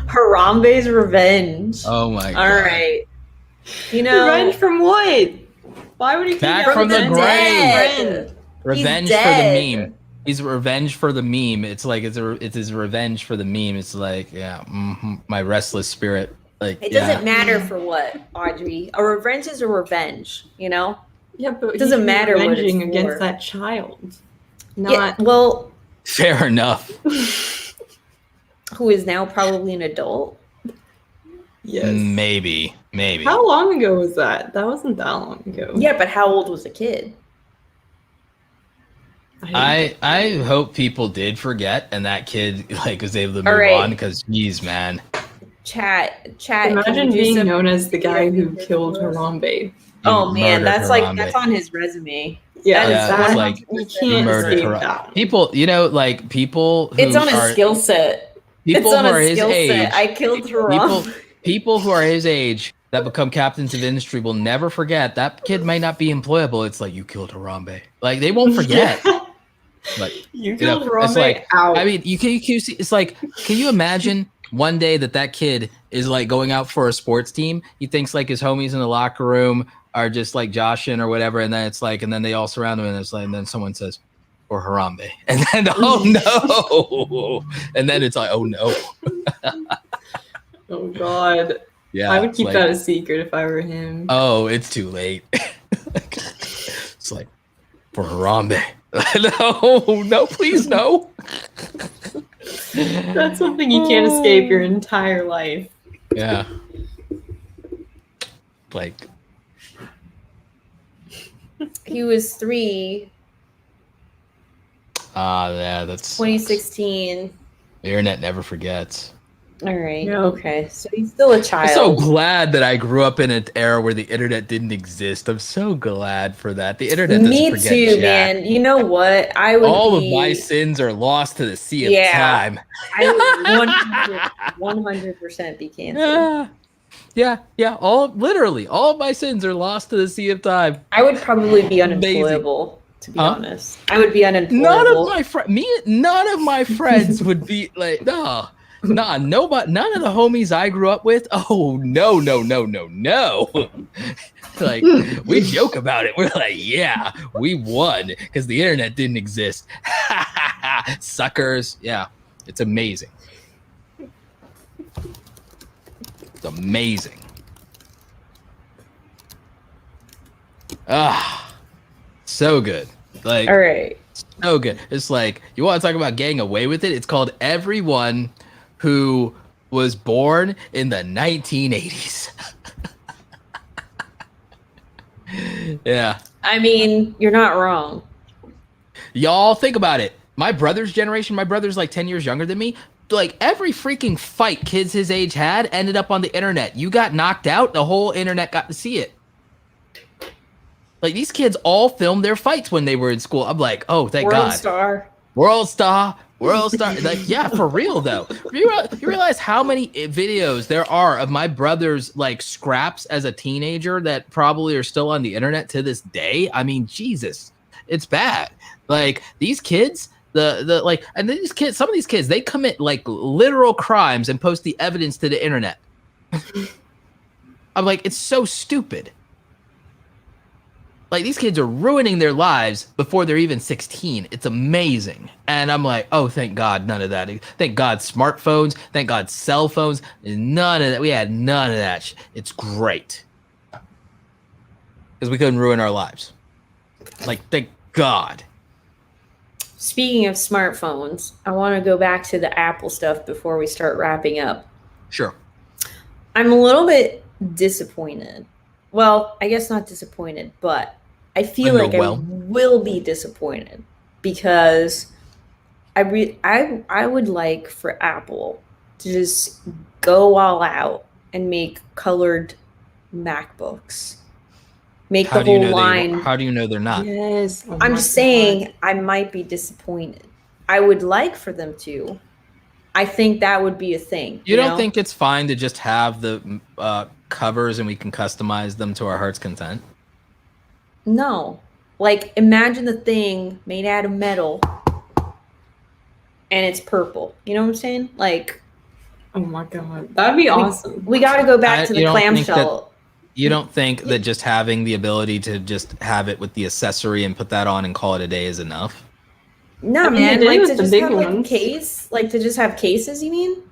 Harambees Revenge. Oh my god. All right. You know, Revenge from what? Why would he Back take from the revenge? dead. Revenge He's for the dead. meme. He's revenge for the meme. It's like it's his revenge for the meme. It's like, yeah, my restless spirit. Like It yeah. doesn't matter for what, Audrey. A revenge is a revenge, you know? Yeah, but It doesn't matter what it's revenging against for. that child. Yeah, Not well, Fair enough. who is now probably an adult. yes. Maybe. How long ago was that? That wasn't that long ago. Yeah, but how old was the kid? I hope people did forget and that kid like was able to move right. on because geez, man. Chat. Imagine being known as the guy who killed Harambe. Oh man, murdered that's Harambe. that's on his resume. Yeah, Yeah, it's like you you can't murdered escape Harambe. that. People, you know, like people who It's on his are skill set. people It's on who are his his skill age. set. I killed Harambe. People who are his age that become captains of industry will never forget that kid might not be employable. It's like you killed Harambe. Like they won't forget. But You you killed know, Harambe it's like out. I mean, you see, it's like, can you imagine one day that kid is like going out for a sports team? He thinks like his homies in the locker room are just like joshing or whatever, and then it's like, and then they all surround him, and it's like, and then someone says, "Or Harambe," and then oh no, and then it's like, oh no. Oh God. Yeah, I would it's keep like, that a secret if I were him. oh, it's too late. It's like for Harambe. No, please no. That's something you can't escape your entire life. Yeah. Like He was 3, yeah, that's 2016. the internet never forgets. All right. No. Okay. So he's still a child. I'm so glad that I grew up in an era where the internet didn't exist. I'm so glad for that. The internet doesn't Me forget too, jack. man. You know what? I would All be, of my sins are lost to the sea of Yeah. time. I would 100% be canceled. Yeah. Literally, all of my sins are lost to the sea of time. I would probably be Amazing. unemployable, to be Huh? honest. I would be unemployable. None of my friends would be like, nobody, none of the homies I grew up with. Oh no. Like we joke about it. We're like, yeah, we won because the internet didn't exist. Suckers. Yeah, it's amazing. It's amazing. So good. Like, All right. so good. It's like, you want to talk about getting away with it? It's called everyone who was born in the 1980s. Yeah. I mean, you're not wrong. Y'all think about it. My brother's generation, my brother's like 10 years younger than me. Like every freaking fight kids his age had ended up on the internet. You got knocked out, the whole internet got to see it. Like these kids all filmed their fights when they were in school. I'm like, oh, thank God. World Star. Like, yeah, for real though. You realize how many videos there are of my brother's like scraps as a teenager that probably are still on the internet to this day? I mean, Jesus, it's bad. Like these kids, and these kids, some of these kids, they commit like literal crimes and post the evidence to the internet. I'm like, it's so stupid. Like these kids are ruining their lives before they're even 16. It's amazing. And I'm like, oh, thank God, none of that. Thank God smartphones, thank God cell phones, none of that. We had none of that. It's great. Because we couldn't ruin our lives. Like, thank God. Speaking of smartphones, I want to go back to the Apple stuff before we start wrapping up. Sure. I'm a little bit disappointed. Well, I guess not disappointed, but I feel like I will be disappointed because I would like for Apple to just go all out and make colored MacBooks. Make the whole line. How do you know they're not? Yes. Oh I'm just saying I might be disappointed. I would like for them to. I think that would be a thing. You don't think it's fine to just have the covers and we can customize them to our heart's content? No. Like, imagine the thing made out of metal and it's purple. You know what I'm saying? Like, oh my god, that'd be awesome. We got to go back to the clamshell. You don't think that just having the ability to just have it with the accessory and put that on and call it a day is enough? No, man. Like to just have like a case, like to just have cases. You mean?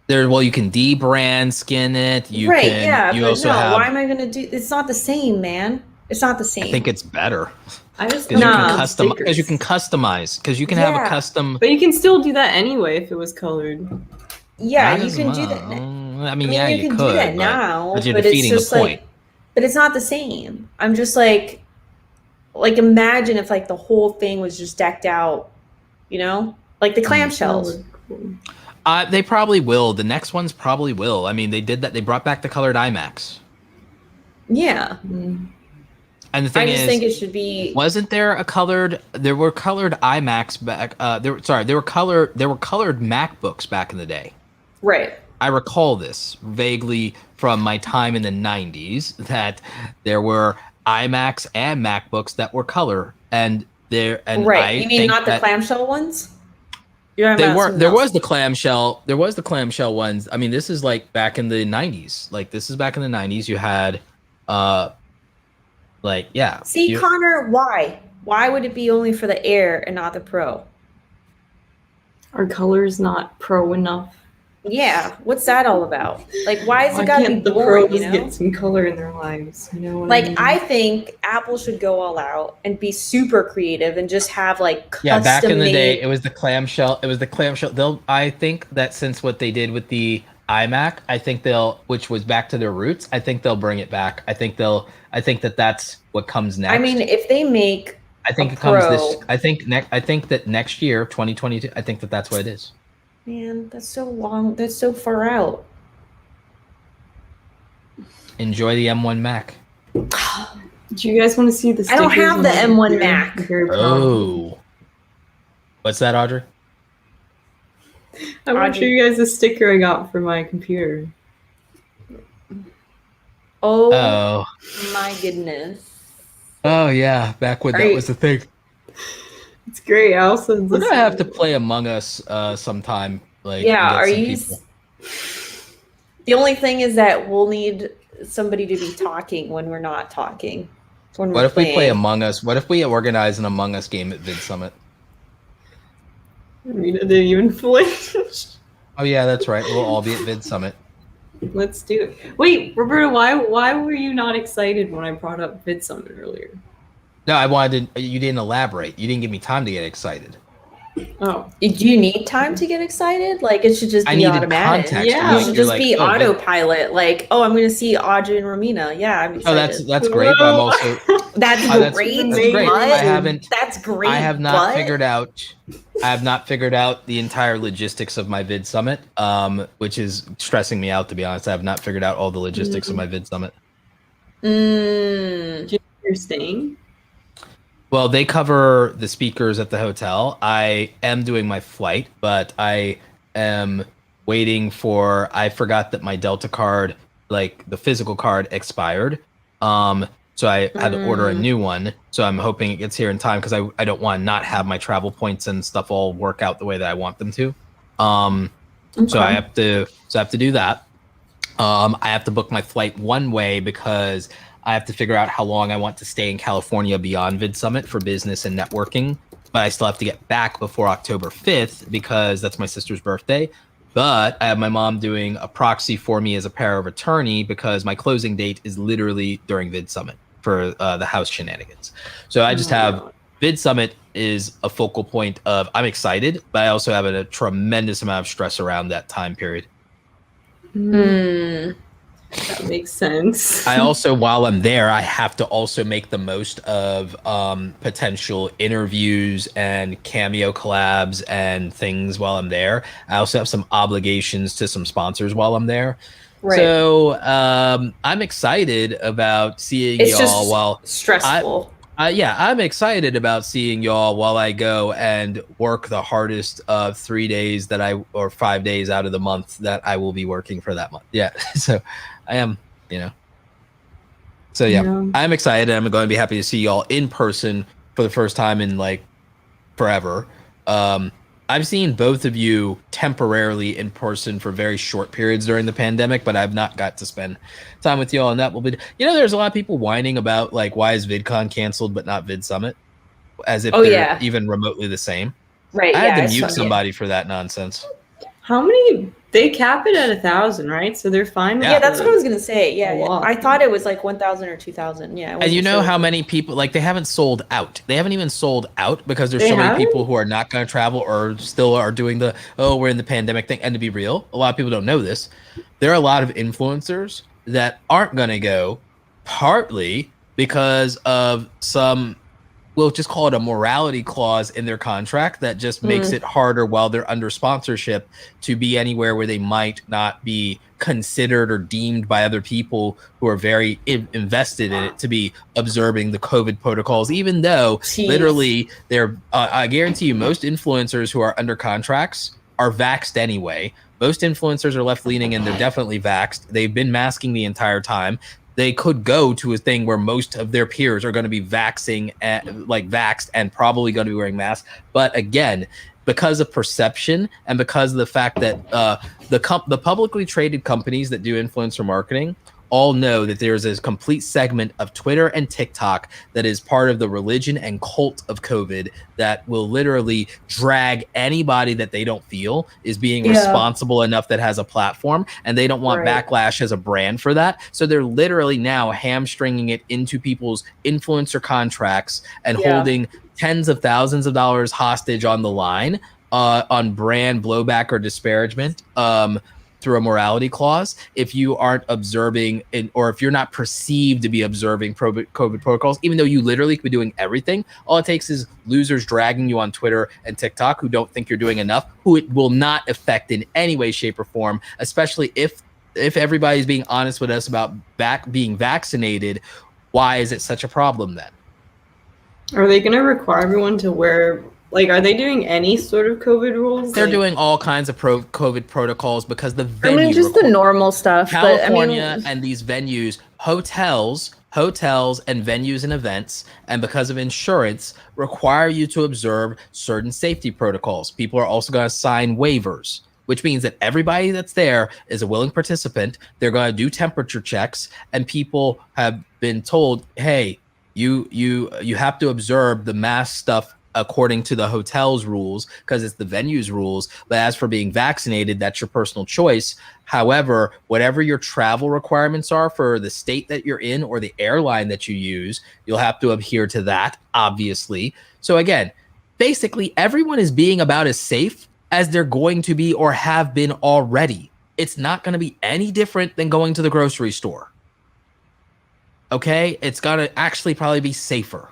Well, you can debrand, skin it. You right? Can, yeah, you but also no. have, why am I gonna do? It's not the same, man. It's not the same. I think it's better. I just because you can customize because you can have a custom. But you can still do that anyway if it was colored. Yeah, you can do that. I mean, yeah, you can could do that now, but you're defeating the point. But it's not the same. I'm just like imagine if like the whole thing was just decked out, you know, like the clamshells. They probably will. The next ones probably will. I mean, they did that. They brought back the colored IMAX. Yeah. And the thing I just think it should be. Wasn't there a colored? There were colored IMAX back. There were colored MacBooks back in the day. Right. I recall this vaguely from my time in the 90s that there were iMacs and MacBooks that were color, and there and right. You mean not the clamshell ones? There was the clamshell ones. I mean, this is like back in the 90s. Like this is back in the 90s. You had, See, Connor, why? Why would it be only for the Air and not the Pro? Are colors not pro enough? Yeah, what's that all about? Like, why is it gotta be the boring, pros you know? get some color in their lives? You know what like, I mean? I think Apple should go all out and be super creative and just have like custom back in the made... day, it was the clamshell. I think that since what they did with the iMac, which was back to their roots, I think they'll bring it back. I think that that's what comes next. I mean, if they make, I think it comes this. I think that next year, 2022. I think that's what it is. Man, that's so long. That's so far out. Enjoy the M1 Mac. Do you guys want to see the stickers? I don't have the M1 Mac. Oh. What's that, Audrey? I want to show you guys the sticker I got for my computer. Oh my goodness. Oh, yeah. Back when that was the thing. It's great. I also we're gonna have to play Among Us sometime. Like, yeah, are you? The only thing is that we'll need somebody to be talking when we're not talking. What if we play Among Us? What if we organize an Among Us game at Vid Summit? Rita didn't even flinch. Oh yeah, that's right. We'll all be at Vid Summit. Let's do it. Wait, Roberto, why were you not excited when I brought up Vid Summit earlier? No, I wanted to, you didn't elaborate. You didn't give me time to get excited. Oh. Do you need time to get excited? Like, it should just be automatic. Context. Yeah, it should just be autopilot. Like, oh, I'm going to see Audrey and Romina. Yeah, I'm excited. Oh, that's great, but I'm also... That's great. That's great. That's great. I have not figured out the entire logistics of my Vid Summit, which is stressing me out, to be honest. I have not figured out all the logistics of my Vid Summit. You're staying? Well, they cover the speakers at the hotel. I am doing my flight, but I am waiting for... I forgot that my Delta card, like the physical card, expired. So I had to order a new one. So I'm hoping it gets here in time because I don't want to not have my travel points and stuff all work out the way that I want them to. So I have to do that. I have to book my flight one way because I have to figure out how long I want to stay in California beyond Vid Summit for business and networking. But I still have to get back before October 5th because that's my sister's birthday. But I have my mom doing a proxy for me as a power of attorney because my closing date is literally during Vid Summit for the house shenanigans. So I just have Vid Summit is a focal point of I'm excited, but I also have a tremendous amount of stress around that time period. That makes sense. I also, while I'm there, I have to also make the most of potential interviews and cameo collabs and things while I'm there. I also have some obligations to some sponsors while I'm there. Right. So I'm excited about seeing y'all while stressful. I'm excited about seeing y'all while I go and work the hardest of 3 days or 5 days out of the month that I will be working for that month. Yeah. So I am, So I'm excited. I'm going to be happy to see y'all in person for the first time in like forever. I've seen both of you temporarily in person for very short periods during the pandemic, but I've not got to spend time with y'all. And that will be, there's a lot of people whining about like, why is VidCon canceled but not Vid Summit, as if they're even remotely the same. Right. I had to mute somebody for that nonsense. How many? They cap it at 1,000, right? So they're fine. Yeah, that's what I was gonna say. Yeah, I thought it was like 1,000 or 2,000. Yeah, and how many people, like, they haven't sold out. They haven't even sold out because there's so many people who are not going to travel or still are doing the we're in the pandemic thing. And to be real, a lot of people don't know this. There are a lot of influencers that aren't going to go, partly because of some, we'll just call it a morality clause in their contract that just makes it harder while they're under sponsorship to be anywhere where they might not be considered or deemed by other people who are very invested in it to be observing the COVID protocols, even though literally they're, I guarantee you, most influencers who are under contracts are vaxxed anyway. Most influencers are left leaning and they're definitely vaxxed. They've been masking the entire time. They could go to a thing where most of their peers are going to be vaxxed and probably going to be wearing masks. But again, because of perception and because of the fact that the publicly traded companies that do influencer marketing all know that there's a complete segment of Twitter and TikTok that is part of the religion and cult of COVID that will literally drag anybody that they don't feel is being responsible enough that has a platform, and they don't want backlash as a brand for that. So they're literally now hamstringing it into people's influencer contracts and holding tens of thousands of dollars hostage on the line on brand blowback or disparagement through a morality clause if you aren't observing or if you're not perceived to be observing COVID protocols, even though you literally could be doing everything. All it takes is losers dragging you on Twitter and TikTok who don't think you're doing enough, who it will not affect in any way, shape, or form, especially if everybody's being honest with us about being vaccinated. Why is it such a problem then? Are they going to require everyone to wear, like, are they doing any sort of COVID rules? They're doing all kinds of COVID protocols because the venue. I mean, just the normal stuff. California and these venues, hotels and venues and events, and because of insurance, require you to observe certain safety protocols. People are also going to sign waivers, which means that everybody that's there is a willing participant. They're going to do temperature checks, and people have been told, hey, you have to observe the mask stuff according to the hotel's rules because it's the venue's rules. But as for being vaccinated, that's your personal choice. However, whatever your travel requirements are for the state that you're in or the airline that you use, you'll have to adhere to that, obviously. So again, basically everyone is being about as safe as they're going to be or have been already. It's not going to be any different than going to the grocery store. Okay? It's going to actually probably be safer.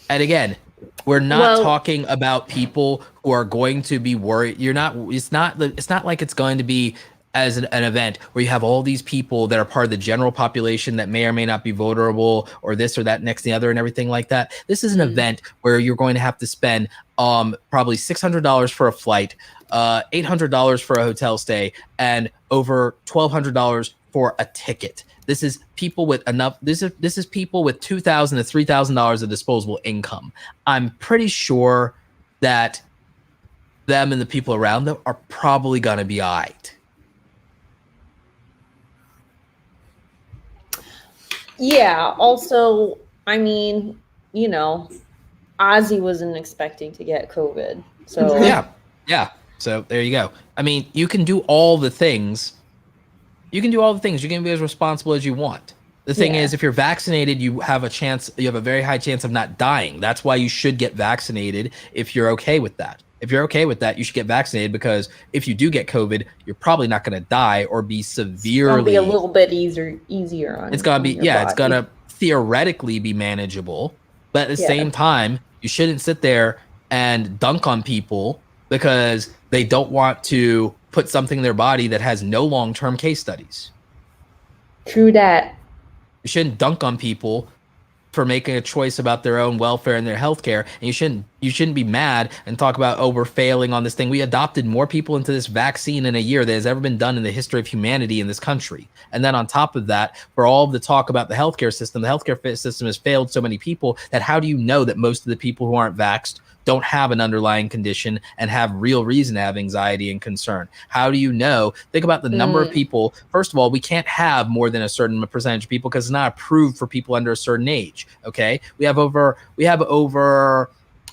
And again, we're not talking about people who are going to be worried. It's not like it's going to be as an event where you have all these people that are part of the general population that may or may not be vulnerable or this or that next to the other and everything like that. This is an event where you're going to have to spend probably $600 for a flight, $800 for a hotel stay, and over $1,200 for a ticket. This is people with enough. This is people with $2,000 to $3,000 of disposable income. I'm pretty sure that them and the people around them are probably gonna be all right. Yeah. Also, I mean, Ozzy wasn't expecting to get COVID, so yeah. So there you go. I mean, you can do all the things. You can be as responsible as you want. The thing is, if you're vaccinated, you have a very high chance of not dying. That's why you should get vaccinated if you're okay with that. If you're okay with that, you should get vaccinated because if you do get COVID, you're probably not going to die or be severely. It'll be a little bit easier on. It's going to be, it's going to theoretically be manageable. But at the same time, you shouldn't sit there and dunk on people because they don't want to put something in their body that has no long-term case studies. True that. You shouldn't dunk on people for making a choice about their own welfare and their healthcare. And you shouldn't be mad and talk about, we're failing on this thing. We adopted more people into this vaccine in a year than has ever been done in the history of humanity in this country. And then on top of that, for all of the talk about the healthcare system has failed so many people that how do you know that most of the people who aren't vaxxed don't have an underlying condition and have real reason to have anxiety and concern? How do you know? Think about the number of people. First of all, we can't have more than a certain percentage of people because it's not approved for people under a certain age. Okay, we have over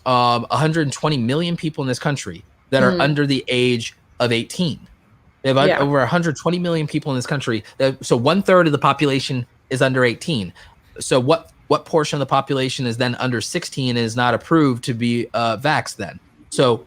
120 million people in this country that are under the age of 18. They have over 120 million people in this country. So 1/3 of the population is under 18. So what portion of the population is then under 16 and is not approved to be vaxxed then? So,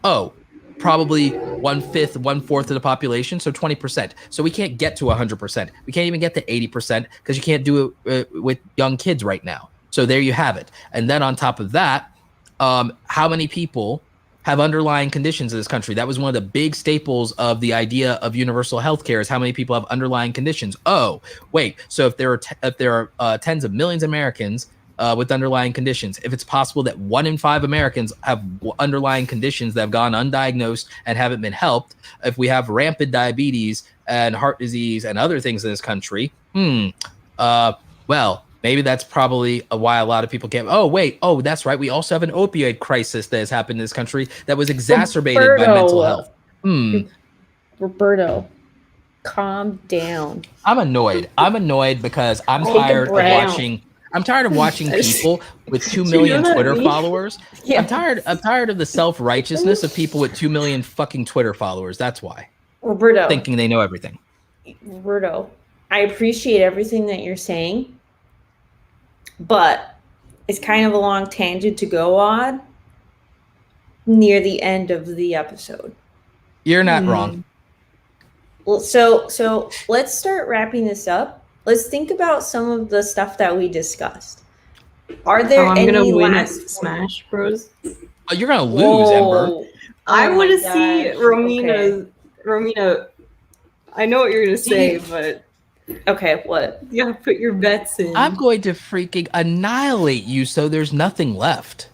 probably 1/5, 1/4 of the population, so 20%. So we can't get to 100%. We can't even get to 80% because you can't do it with young kids right now. So there you have it. And then on top of that, how many people have underlying conditions in this country? That was one of the big staples of the idea of universal health care, is how many people have underlying conditions. Oh, wait. So if there are tens of millions of Americans with underlying conditions, if it's possible that 1 in 5 Americans have underlying conditions that have gone undiagnosed and haven't been helped, if we have rampant diabetes and heart disease and other things in this country, well, maybe that's probably why a lot of people can't. Oh, that's right. We also have an opioid crisis that has happened in this country that was exacerbated by mental health. Roberto, calm down. I'm annoyed because I'm tired of watching. I'm tired of watching people with 2 million Twitter followers. Yeah. I'm tired of the self-righteousness of people with 2 million fucking Twitter followers. That's why. Roberto, thinking they know everything. Roberto, I appreciate everything that you're saying, but it's kind of a long tangent to go on near the end of the episode. You're not wrong. Well, so let's start wrapping this up. Let's think about some of the stuff that we discussed. Are there I'm any gonna win at last Smash Bros? Oh, you're gonna lose, Ember. I Oh want to my see gosh, Romina. I know what you're gonna say, but okay, what? you gotta put your bets in. I'm going to freaking annihilate you so there's nothing left.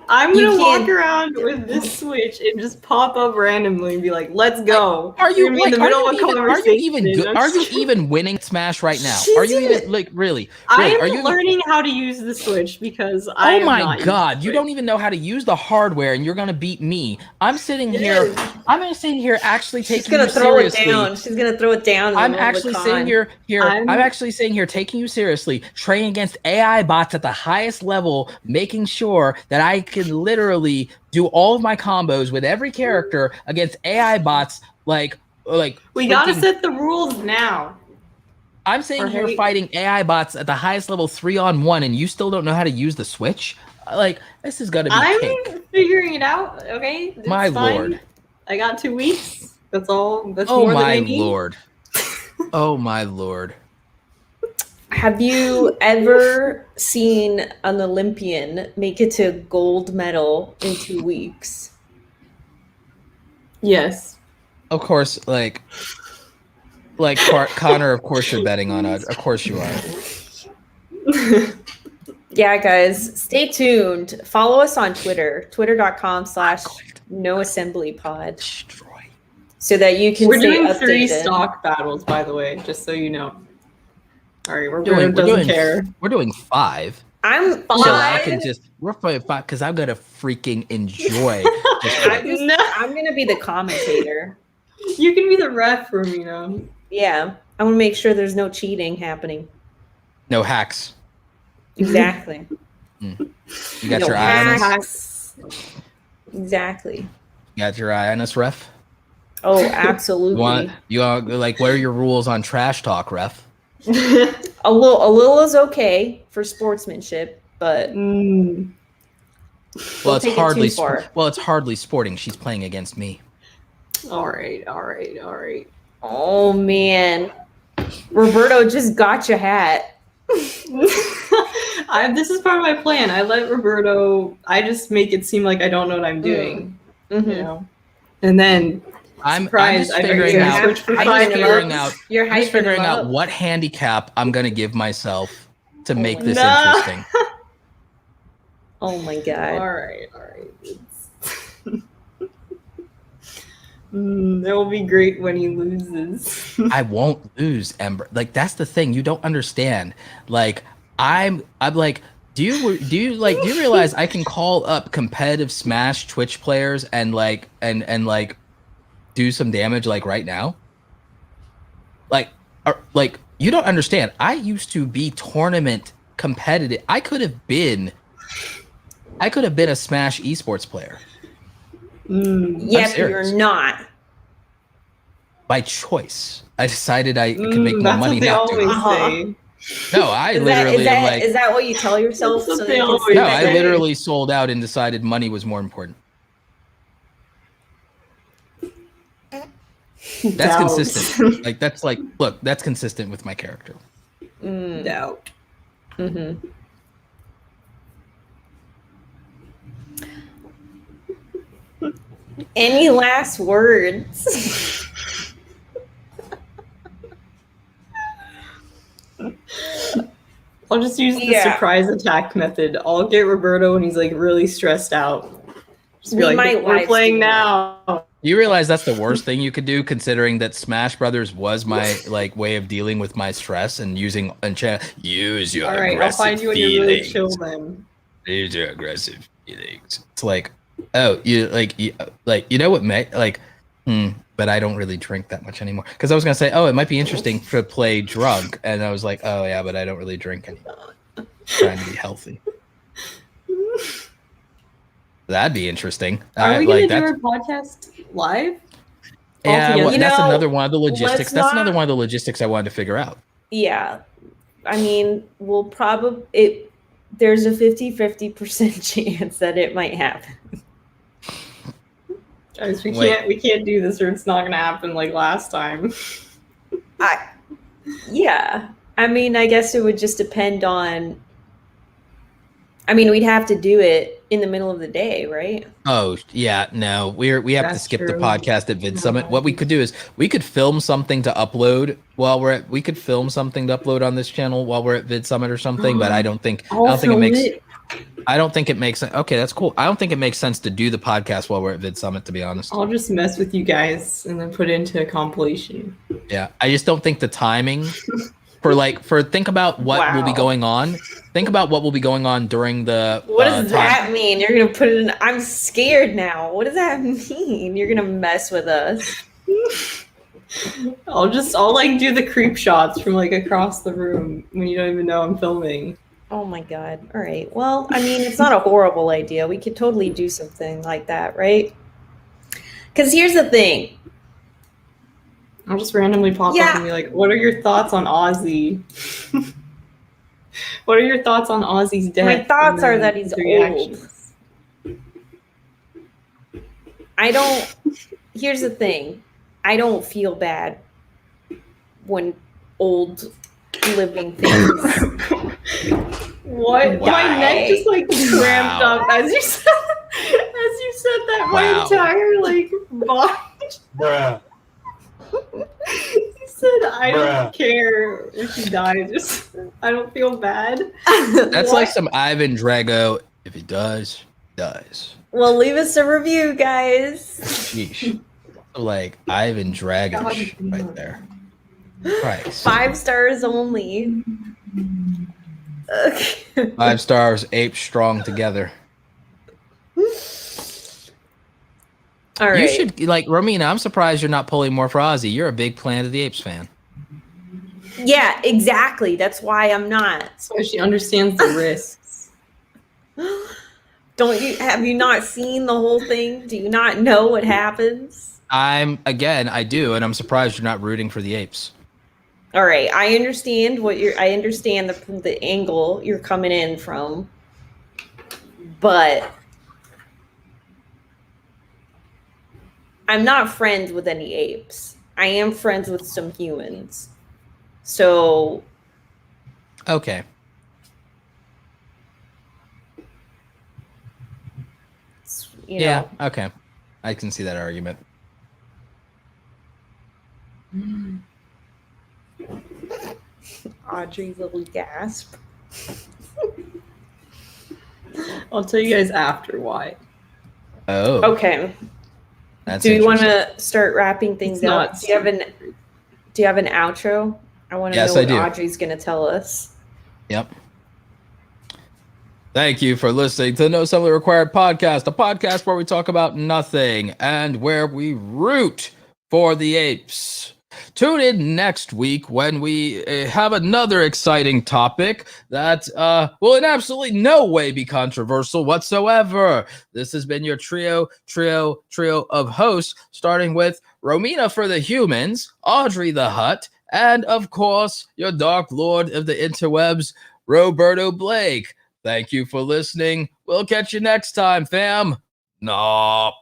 I'm gonna walk around with this Switch and just pop up randomly and be like, "Let's go." Are you in the middle of a conversation? Are you even winning Smash right now? Are you even really? I'm are you learning how to use the Switch because oh my god, you don't even know how to use the hardware, and you're gonna beat me. I'm sitting here. I'm gonna sit here actually taking you seriously. She's gonna throw it down. I'm actually sitting here. I'm actually sitting here taking you seriously, training against AI bots at the highest level, making sure that I can literally do all of my combos with every character against AI bots. Like we gotta set the rules now. I'm sitting here fighting AI bots at the highest level 3-on-1, and you still don't know how to use the Switch? Like, this is gonna be I'm figuring it out. Okay, it's my fine. lord, I got 2 weeks. That's all. That's oh more my than I need. lord. Oh my lord. Have you ever seen an Olympian make it to gold medal in 2 weeks? Yes. Of course, like Connor, of course you're betting on it. Of course you are. Yeah, guys, stay tuned. Follow us on Twitter, twitter.com/noassemblypod, so that you can We're stay doing updated. 3 stock battles, by the way, just so you know. All right, we're doing care. We're doing 5. I'm 5. So I can we're playing 5 because I'm gonna freaking enjoy. I'm gonna be the commentator. You can be the ref, Romina. Yeah, I want to make sure there's no cheating happening. No hacks. Exactly. You got your eye on us? Exactly. You got your eye on us, ref? Oh, absolutely. You like, what are your rules on trash talk, ref? A little is okay for sportsmanship, but well, it's hardly it's hardly sporting. She's playing against me. All right. Oh man, Roberto just got your hat. This is part of my plan. I let Roberto. I just make it seem like I don't know what I'm doing, you know, and then I'm just figuring out what handicap I'm gonna give myself to make this interesting. Oh my god! All right. That will be great when he loses. I won't lose, Ember. Like, that's the thing. You don't understand. Like, I'm like, Do you realize I can call up competitive Smash Twitch players and like do some damage like right now? Like you don't understand. I used to be tournament competitive. I could have been a Smash esports player. Yes, you're not. By choice. I decided I could make more money not to. Say. No, I literally am like. Is that what you tell yourself? So no, I literally sold out and decided money was more important. That's consistent. Like that's like, look, that's consistent with my character. Doubt. Mm-hmm. Any last words? I'll just use the surprise attack method. I'll get Roberto when he's like really stressed out. Just be like, we're playing now. You realize that's the worst thing you could do, considering that Smash Brothers was my like way of dealing with my stress and using use your aggressive I'll find you when feelings. you're really chill then. Use your aggressive feelings. It's like, oh, you know what, May like, but I don't really drink that much anymore. Because I was gonna say, oh, it might be interesting to play drunk, and I was like, oh yeah, but I don't really drink anymore. Trying to be healthy. That'd be interesting. Are we gonna do our podcast live? Yeah, well, that's another one of the logistics. That's another one of the logistics I wanted to figure out. Yeah, I mean, we'll probably there's a 50% chance that it might happen. Guys, we can't do this, or it's not gonna happen like last time. Yeah, I mean, I guess it would just depend on. I mean, we'd have to do it in the middle of the day, right? Oh yeah, no, we have to skip the podcast at Vid Summit. What we could do is we could film something to upload while we're at. We could film something to upload on this channel while we're at Vid Summit or something. But I don't think it makes sense. Okay, that's cool. I don't think it makes sense to do the podcast while we're at Vid Summit, to be honest. I'll just mess with you guys and then put it into a compilation. Yeah, I just don't think the timing think about what will be going on. Think about what will be going on during the. What does that mean? You're gonna put it in? I'm scared now. What does that mean? You're gonna mess with us? I'll do the creep shots from like across the room when you don't even know I'm filming. Oh my god. All right. Well, I mean, it's not a horrible idea. We could totally do something like that, right? Because here's the thing. I'll just randomly pop up and be like, what are your thoughts on Ozzy? What are your thoughts on Ozzy's death? My thoughts are that he's old. Here's the thing. I don't feel bad when old living things. What? Die. My neck just like cramped up as you said that. My entire like body. Bruh. He said, I don't care if he dies. I don't feel bad. That's like some Ivan Drago. If he dies, dies. Well, leave us a review, guys. Sheesh. Like Ivan Drago right there. Christ. 5 stars only. Okay. 5 stars, apes strong together. All right. You should, like, Romina, I'm surprised you're not pulling more for Ozzy. You're a big Planet of the Apes fan. Yeah, exactly. That's why I'm not. So she understands the risks. Have you not seen the whole thing? Do you not know what happens? I do, and I'm surprised you're not rooting for the apes. All right. I understand the angle you're coming in from, but I'm not friends with any apes. I am friends with some humans. So. Okay. Yeah. Okay. I can see that argument. Audrey's little gasp. I'll tell you guys after why. Oh. Okay. That's Do you want to start wrapping things up? Do you have an outro? I want to know what Audrey's going to tell us. Yep. Thank you for listening to the No Assembly Required podcast, a podcast where we talk about nothing and where we root for the apes. Tune in next week when we have another exciting topic that will in absolutely no way be controversial whatsoever. This has been your trio of hosts, starting with Romina for the humans, Audrey the Hutt, and of course, your Dark Lord of the interwebs, Roberto Blake. Thank you for listening. We'll catch you next time, fam. Nope.